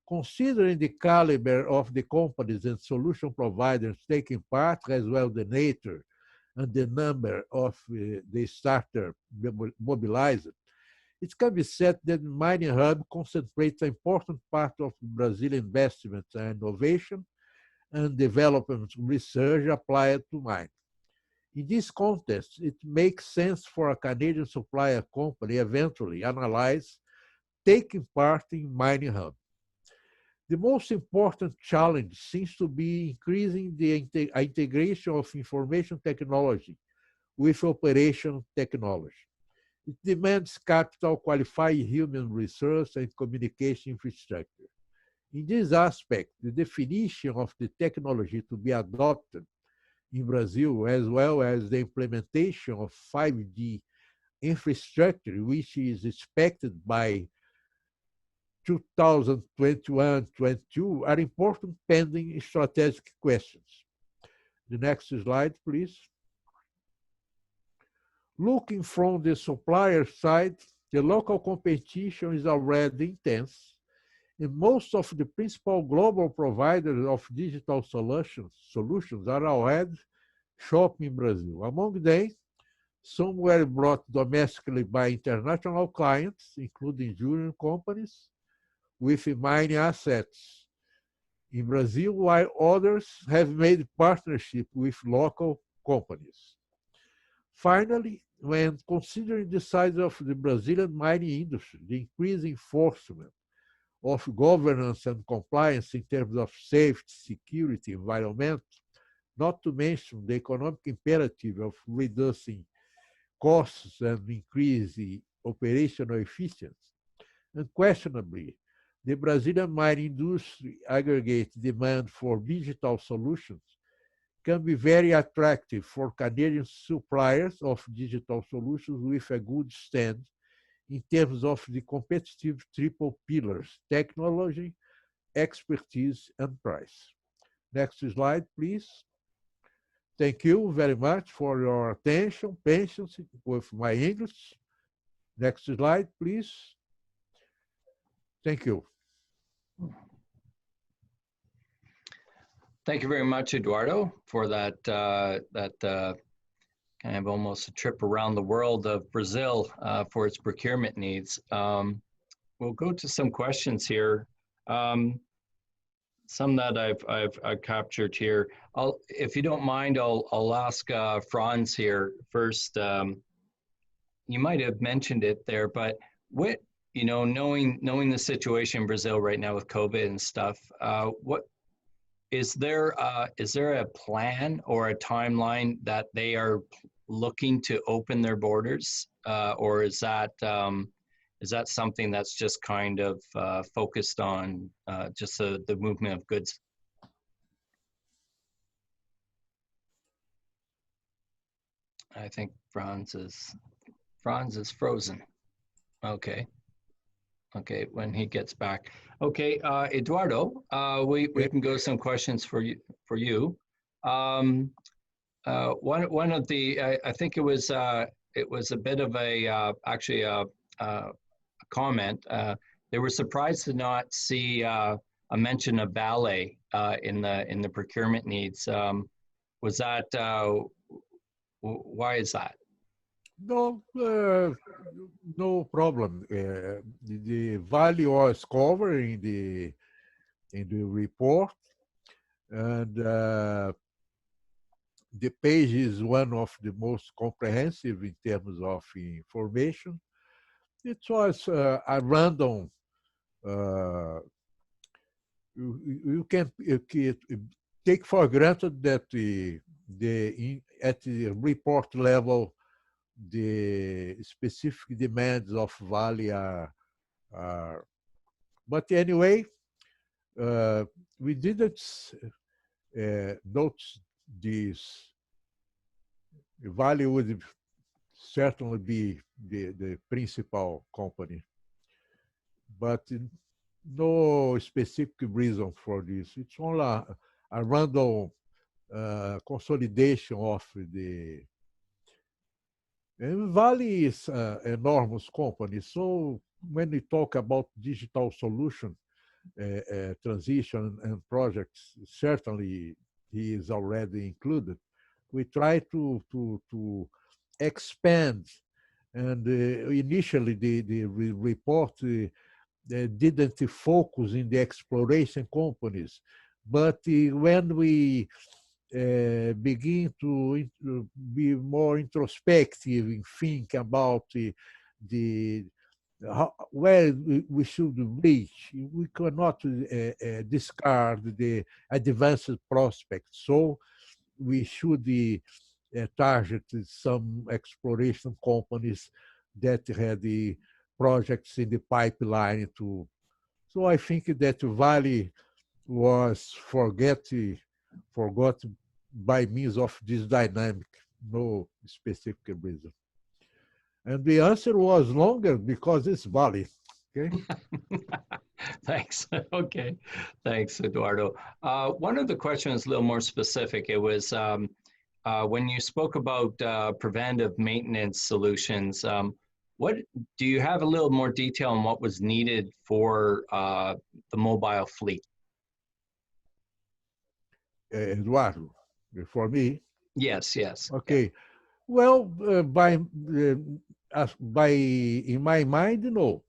Considering the caliber of the companies and solution providers taking part, as well as the nature and the number of the starter mobilized, it can be said that the Mining Hub concentrates an important part of Brazilian investments and innovation and development research applied to mining. In this context, it makes sense for a Canadian supplier company eventually analyze taking part in Mining Hub. The most important challenge seems to be increasing the integration of information technology with operation technology. It demands capital, qualified human resource, and communication infrastructure. In this aspect, the definition of the technology to be adopted in Brazil, as well as the implementation of 5G infrastructure, which is expected by 2021-22, are important pending strategic questions. The next slide, please. Looking from the supplier side, the local competition is already intense, and most of the principal global providers of digital solutions are already shopping in Brazil. Among them, some were brought domestically by international clients, including junior companies with mining assets in Brazil, while others have made partnership with local companies. Finally, when considering the size of the Brazilian mining industry, the increasing enforcement of governance and compliance in terms of safety, security, environment, not to mention the economic imperative of reducing costs and increasing operational efficiency, unquestionably, the Brazilian mining industry aggregate demand for digital solutions can be very attractive for Canadian suppliers of digital solutions with a good stand in terms of the competitive triple pillars: technology, expertise, and price. Next slide, please. Thank you very much for your attention, patience with my English. Next slide, please. Thank you. Thank you very much, Eduardo, for that kind of almost a trip around the world of Brazil for its procurement needs. We'll go to some questions here. Some that I've captured here. If you don't mind, I'll ask Franz here first. You might have mentioned it there, but what, knowing the situation in Brazil right now with COVID and stuff, what is there a plan or a timeline that they are looking to open their borders, or is that something that's just kind of focused on just the movement of goods? I think Franz is frozen. Okay, when he gets back. Okay, Eduardo, we can go some questions for you. One of the I think it was a bit of a actually a comment. They were surprised to not see a mention of Vale in the procurement needs. Was that why is that? No, no problem. The value was covered in the report, and the page is one of the most comprehensive in terms of information. It was a random. You can take for granted that at the report level, the specific demands of Vale are but anyway, we didn't note this. Vale would certainly be the principal company, but no specific reason for this. It's only a random consolidation of the. And Vale is an enormous company, so when we talk about digital solution transition and projects, certainly he is already included. We try to expand, and initially the report didn't focus in the exploration companies, but when we begin to be more introspective and think about where we should reach, we cannot discard the advanced prospects. So we should target some exploration companies that had the projects in the pipeline too. So I think that Vale was forgotten by means of this dynamic, no specific reason. And the answer was longer because it's Vale. Okay. Thanks. Okay. Thanks, Eduardo. One of the questions, a little more specific, it was when you spoke about preventive maintenance solutions, what do you have a little more detail on what was needed for the mobile fleet? Eduardo, for me? Yes, yes. Okay. Yeah. Well, in my mind, no.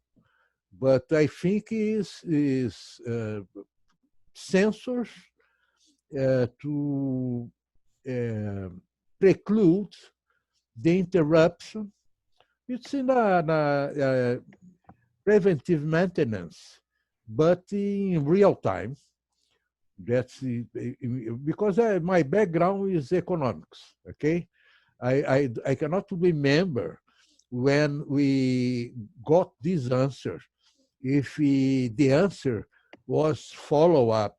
But I think is sensors to preclude the interruption. It's in a preventive maintenance, but in real time. That's because my background is economics. Okay, I cannot remember when we got this answer. If the answer was follow up,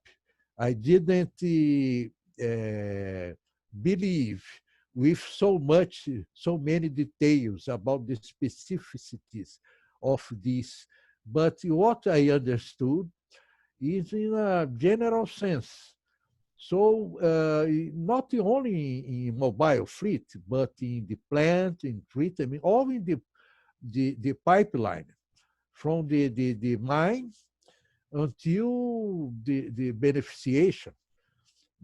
I didn't believe with so many details about the specificities of this. But what I understood is in a general sense. So not only in mobile fleet, but in the plant, in treatment, all in the pipeline, from the mine until the beneficiation,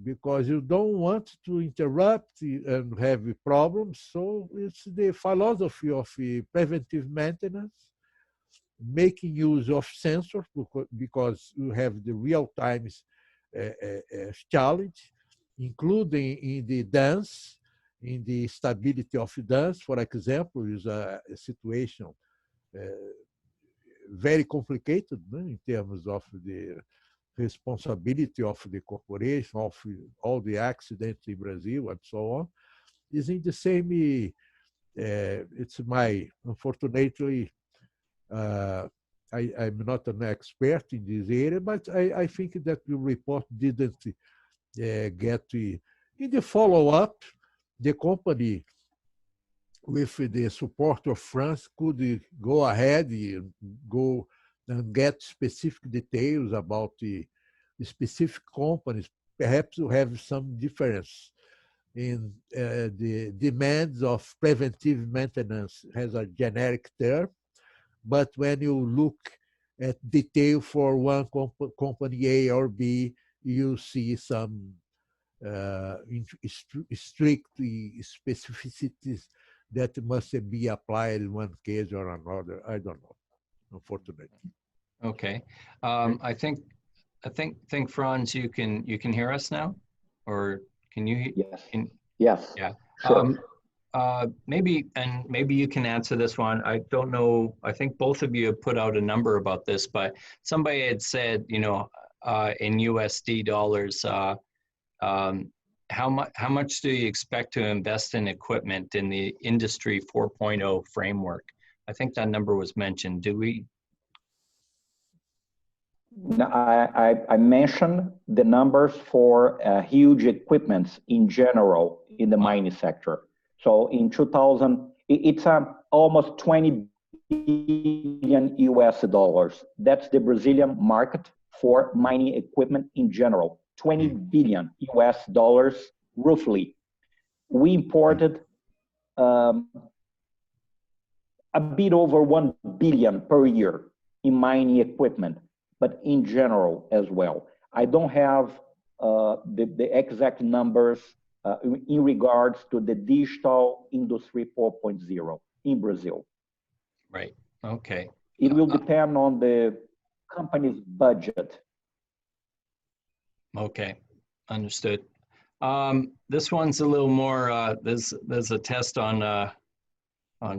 because you don't want to interrupt and have problems. So it's the philosophy of preventive maintenance, making use of sensors because you have the real-time challenge, including in the dance, in the stability of dance, for example, is a situation very complicated in terms of the responsibility of the corporation, of all the accidents in Brazil and so on, is in the same, it's unfortunately, I'm not an expert in this area, but I think that the report didn't get in the follow-up, the company with the support of France could go ahead and go and get specific details about the specific companies. Perhaps you have some difference in the demands of preventive maintenance as a generic term, but when you look at detail for one company A or B, you see some strict specificities that must be applied in one case or another. I don't know, unfortunately. Okay. I think Franz, you can hear us now, or can you? Yes. Yes. Yeah. Sure. Maybe you can answer this one. I don't know. I think both of you have put out a number about this, but somebody had said, in USD dollars, how much do you expect to invest in equipment in the Industry 4.0 framework? I think that number was mentioned. Do we? No, I mentioned the numbers for huge equipments in general in the mining sector. So in 2000, it's almost 20 billion US dollars. That's the Brazilian market for mining equipment in general. 20 billion US dollars, roughly. We imported a bit over 1 billion per year in mining equipment, but in general as well. I don't have the exact numbers in regards to the digital industry 4.0 in Brazil. Right. Okay. It will depend on the company's budget. Okay, understood. This one's a little more. There's a test on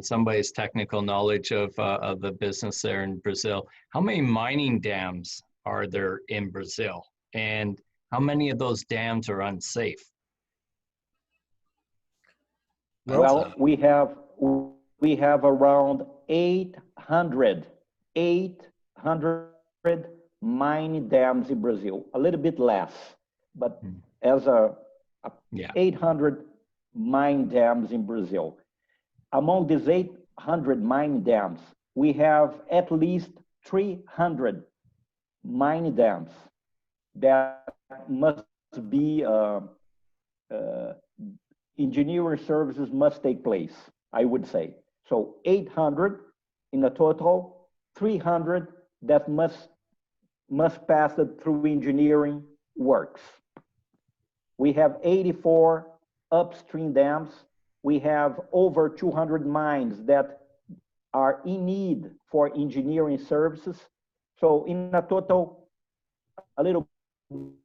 somebody's technical knowledge of the business there in Brazil. How many mining dams are there in Brazil, and how many of those dams are unsafe? Well, we have around 800 mining dams in Brazil, a little bit less, but as 800 mine dams in Brazil. Among these 800 mine dams, we have at least 300 mine dams that must be engineering services must take place, I would say. So 800 in a total, 300 that must pass it through engineering works. We have 84 upstream dams. We have over 200 mines that are in need for engineering services. So in a total, a little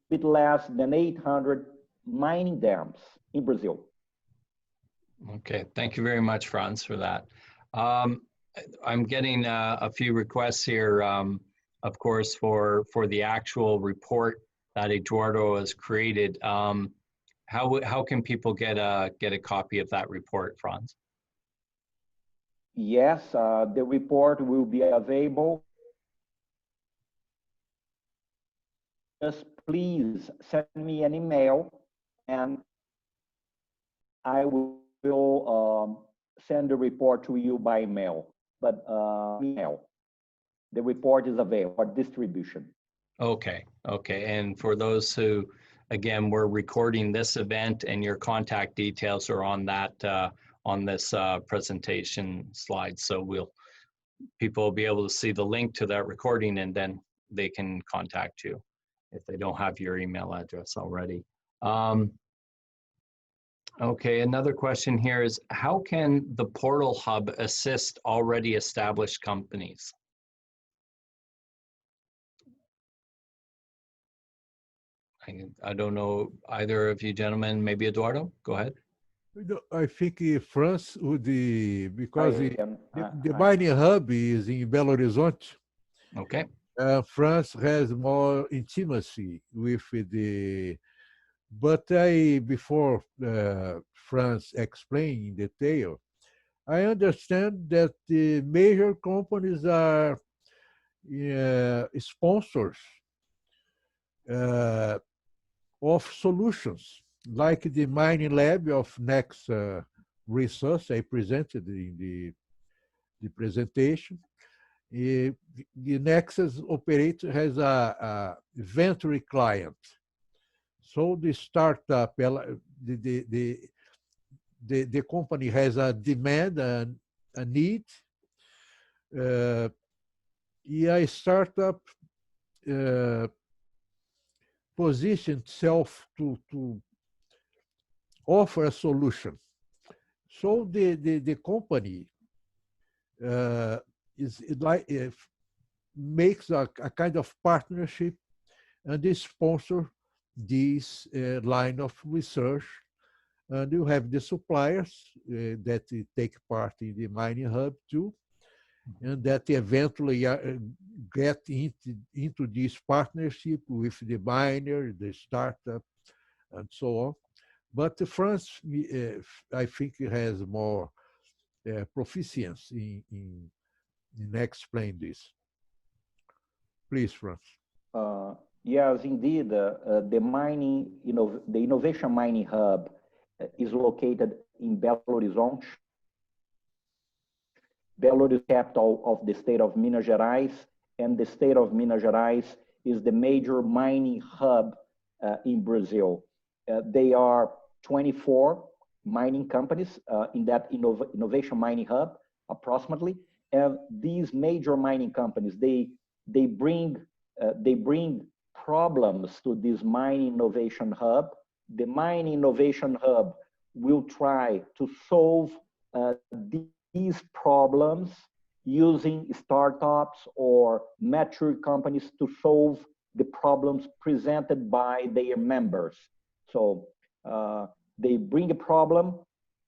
bit less than 800 mining dams in Brazil. Okay, thank you very much, Franz, for that. Um, I'm getting a few requests here, of course, for the actual report that Eduardo has created. How can people get a copy of that report, Franz? Yes, the report will be available. Just please send me an email and I will send the report to you by email. But email, the report is available for distribution. Okay, okay. And for those who, again, we're recording this event and your contact details are on that on this presentation slide. So people will be able to see the link to that recording and then they can contact you if they don't have your email address already. Okay, another question here is, how can the Portal Hub assist already established companies? I don't know either of you gentlemen, maybe Eduardo, go ahead. I think France would, because the I mining hub is in Belo Horizonte, Okay, France has more intimacy with the, but before France explain in detail, I understand that the major companies are sponsors of solutions, like the mining lab of Next Resource I presented in the presentation. The Nexus operator has a venture client. So the startup, the company has a demand and a need. A startup position itself to offer a solution. So the company is like makes a kind of partnership and they sponsor this line of research. And you have the suppliers that take part in the mining hub too, and that eventually get into this partnership with the miner, the startup, and so on. But France, I think, has more proficiency in explain this. Please, Franz. Yes, indeed. The Innovation Mining Hub is located in Belo Horizonte. Belo Horizonte is the capital of the state of Minas Gerais, and the state of Minas Gerais is the major mining hub in Brazil. They are 24 mining companies in that Innovation Mining Hub, approximately. And these major mining companies, they bring problems to this mining innovation hub. The mining innovation hub will try to solve these problems using startups or mature companies to solve the problems presented by their members. So they bring a problem.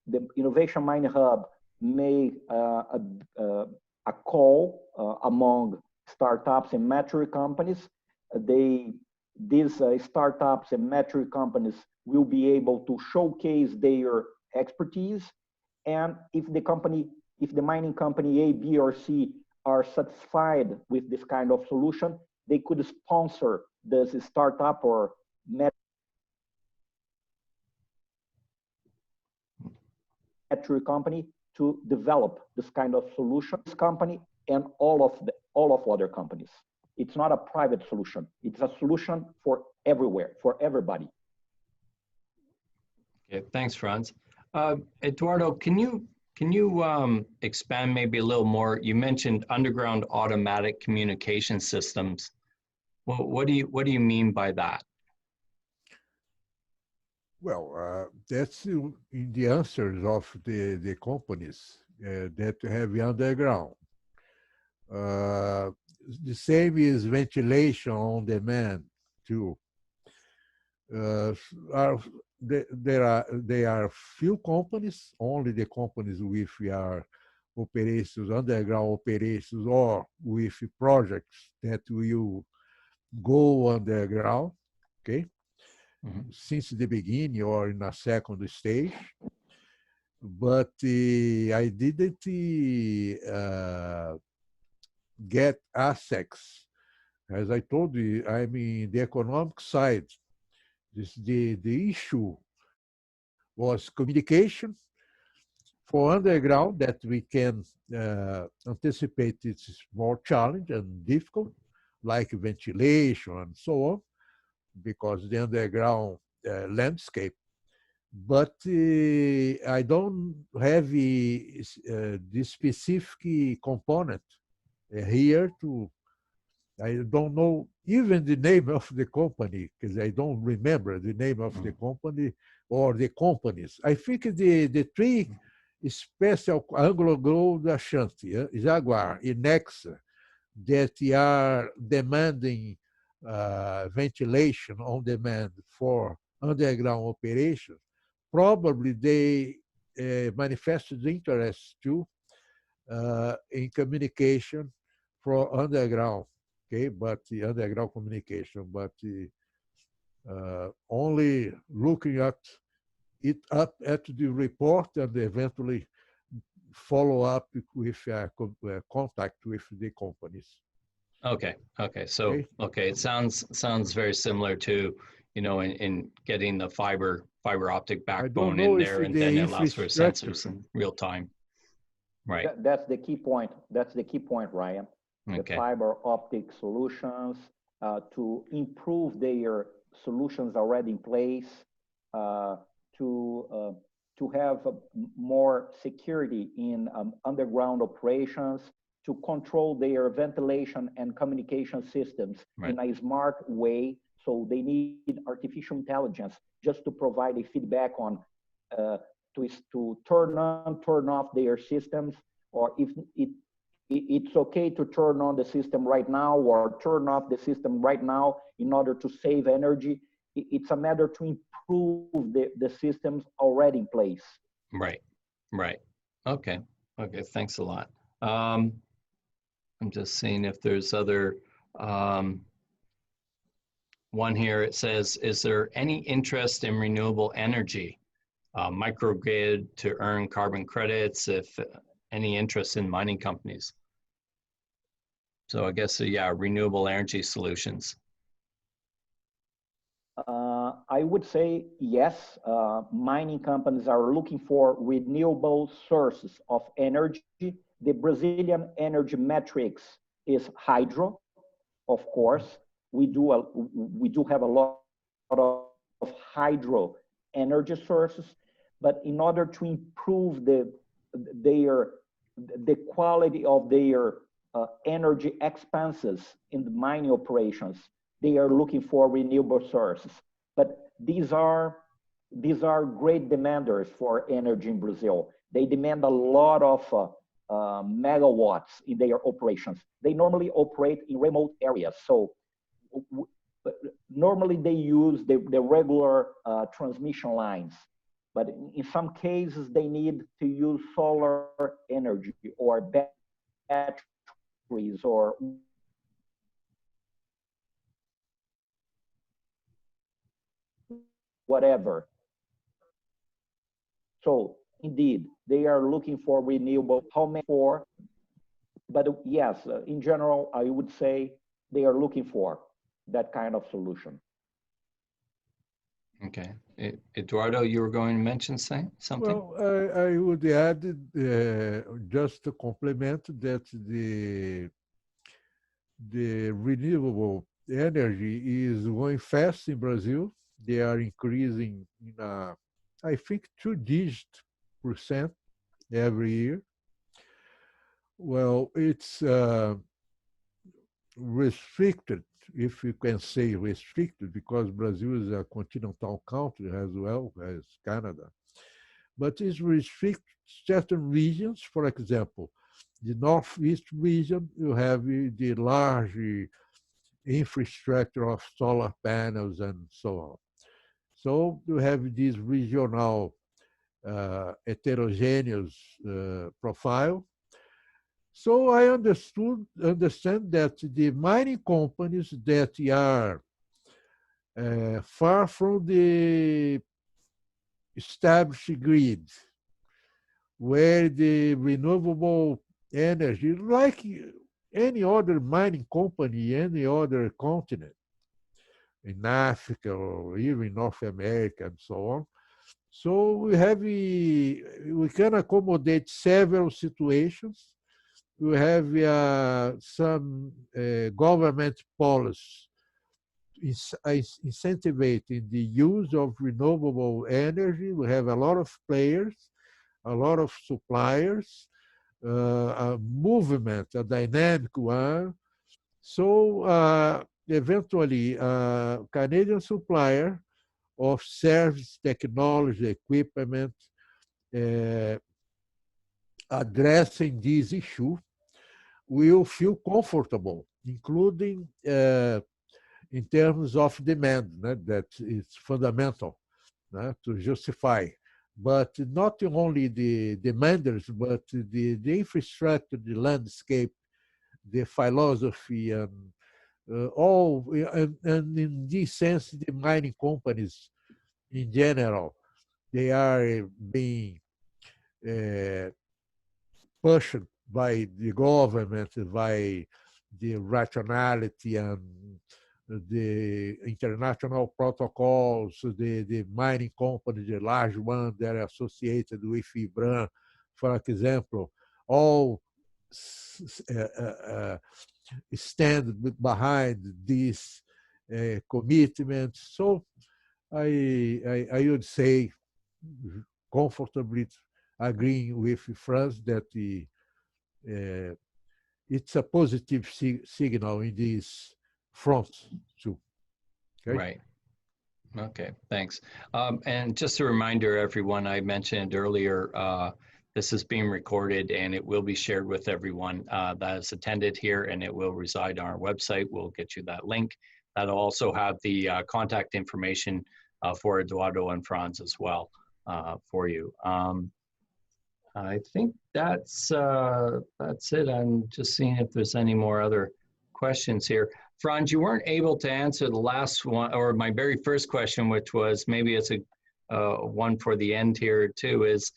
The Innovation Mining Hub make a call among startups and mature companies. These startups and mature companies will be able to showcase their expertise. And if the mining company A, B, or C are satisfied with this kind of solution, they could sponsor this startup or mature company to develop this kind of solution. This company and all of other companies. It's not a private solution. It's a solution for everywhere, for everybody. okay, thanks, Franz. Eduardo, can you expand maybe a little more? You mentioned underground automatic communication systems. Well, what do you mean by that? Well, that's in the answers of the companies that have underground. The same is ventilation on demand too. there are few companies, only the companies with our operations, underground operations, or with projects that will go underground, okay, since the beginning or in a second stage. But I didn't get access. As I told you, I'm in the economic side. The issue was communication for underground that we can anticipate it's more challenging and difficult, like ventilation and so on, because the underground landscape. But I don't have this specific component here to, I don't know even the name of the company, because I don't remember the name of the company or the companies. I think the three special Anglo-Gold Ashanti, Jaguar, and Nexa, that are demanding ventilation on demand for underground operations, probably they manifested interest too in communication for underground, okay, but the underground communication, but only looking at it up at the report and eventually follow up with contact with the companies. Okay. Okay. So, Okay. okay. It sounds very similar to, in getting the fiber optic backbone in there, and then it allows for sensors in real time. Right. That's the key point. That's the key point, Ryan. Okay. The fiber optic solutions to improve their solutions already in place, to have more security in underground operations, to control their ventilation and communication systems in a smart way. So they need artificial intelligence just to provide a feedback on to turn on, turn off their systems, or if it's okay to turn on the system right now or turn off the system right now in order to save energy. It's a matter to improve the systems already in place. Right, right. Okay, okay, thanks a lot. I'm just seeing if there's other, one here, it says, is there any interest in renewable energy, microgrid to earn carbon credits, if any interest in mining companies? So I guess, yeah, renewable energy solutions. I would say yes. Mining companies are looking for renewable sources of energy. The Brazilian energy matrix is hydro, of course. We do have a lot of hydro energy sources, but in order to improve the quality of their energy expenses in the mining operations, they are looking for renewable sources. But these are great demanders for energy in Brazil. They demand a lot of megawatts in their operations. They normally operate in remote areas. So normally they use the regular transmission lines. But in some cases, they need to use solar energy or batteries or whatever. So indeed, they are looking for renewable. How many for? But yes, in general, I would say they are looking for that kind of solution. Okay. Eduardo, you were going to mention something? Well, I would add, just to complement that the renewable energy is going fast in Brazil. They are increasing in I think 2-digit% every year. Well, it's restricted, if you can say restricted, because Brazil is a continental country as well as Canada. But it's restricted certain regions. For example, the Northeast region, you have the large infrastructure of solar panels and so on. So you have this regional heterogeneous profile. So I understand that the mining companies that are far from the established grid, where the renewable energy, like any other mining company, any other continent, in Africa or even North America and so on. So we can accommodate several situations. We have some government policy incentivizing the use of renewable energy. We have a lot of players, a lot of suppliers, a movement, a dynamic one. So eventually, a Canadian supplier of service, technology, equipment, addressing this issue will feel comfortable, including in terms of demand, that is fundamental to justify. But not only the demanders, but the infrastructure, the landscape, the philosophy, and all, and in this sense, the mining companies in general, they are being pushed by the government, by the rationality and the international protocols, the mining companies, the large ones that are associated with IBRAM, for example, all stand behind this commitment. So I would say comfortably agreeing with Franz that it's a positive signal in these fronts too. Okay? Right. Okay, thanks. And just a reminder, everyone, I mentioned earlier, this is being recorded and it will be shared with everyone that has attended here, and it will reside on our website. We'll get you that link. That'll also have the contact information for Eduardo and Franz as well for you. I think that's it. I'm just seeing if there's any more other questions here. Franz, you weren't able to answer the last one, or my very first question, which was, maybe it's a one for the end here too, is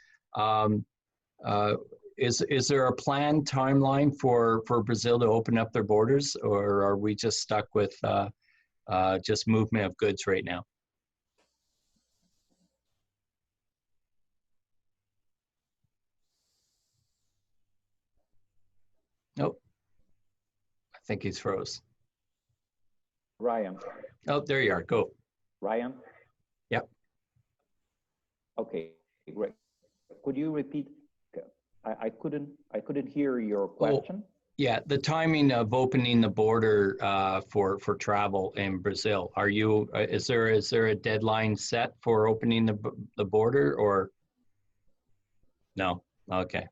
there a planned timeline for Brazil to open up their borders, or are we just stuck with just movement of goods right now? Nope. I think he's froze. Ryan. Oh, there you are. Go. Ryan? Yep. Okay, great. Could you repeat? I couldn't hear your question. Oh, yeah, the timing of opening the border for travel in Brazil. Are you is there a deadline set for opening the border, or no? Okay.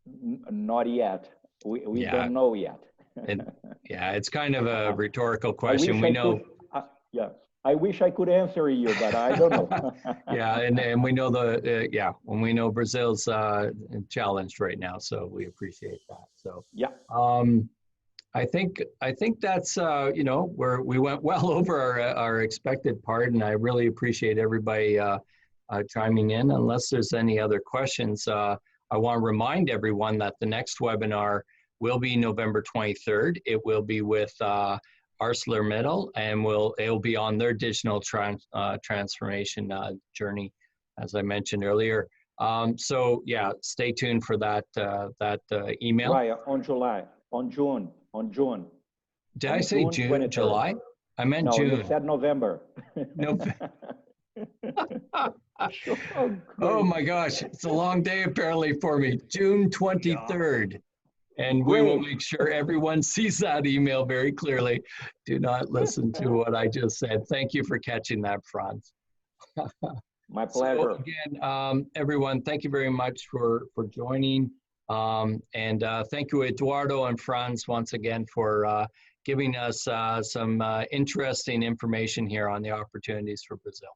Not yet. We don't know yet. Yeah, it's kind of a rhetorical question. We know. Yeah, I wish I could answer you, but I don't know. Yeah, and we know when we know Brazil's challenged right now, so we appreciate that. So yeah, I think that's we went well over our expected part, and I really appreciate everybody chiming in. Unless there's any other questions, I want to remind everyone that the next webinar will be November 23rd. It will be with ArcelorMittal, and it'll be on their digital transformation journey, as I mentioned earlier. So yeah, stay tuned for that email. Right, on June. Did I say June, 23rd. July? I meant June. No, you said November. November. Oh my gosh, it's a long day apparently for me. June 23rd. And we will make sure everyone sees that email very clearly. Do not listen to what I just said. Thank you for catching that, Franz. My pleasure. So again, everyone, thank you very much for joining. Thank you, Eduardo and Franz, once again for giving us some interesting information here on the opportunities for Brazil.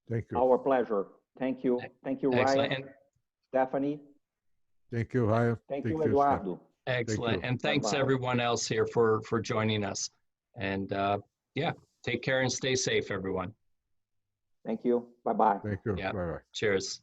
Thank you. Our pleasure. Thank you. Thank you, Excellent. Ryan, Stephanie. Thank you, Ryan. Thank Thank you, you, Eduardo. Excellent. you. And thanks Bye-bye. everyone else here for joining us. And yeah, take care and stay safe, everyone. Thank you. Bye-bye. Thank you. Yeah. Bye-bye. Cheers.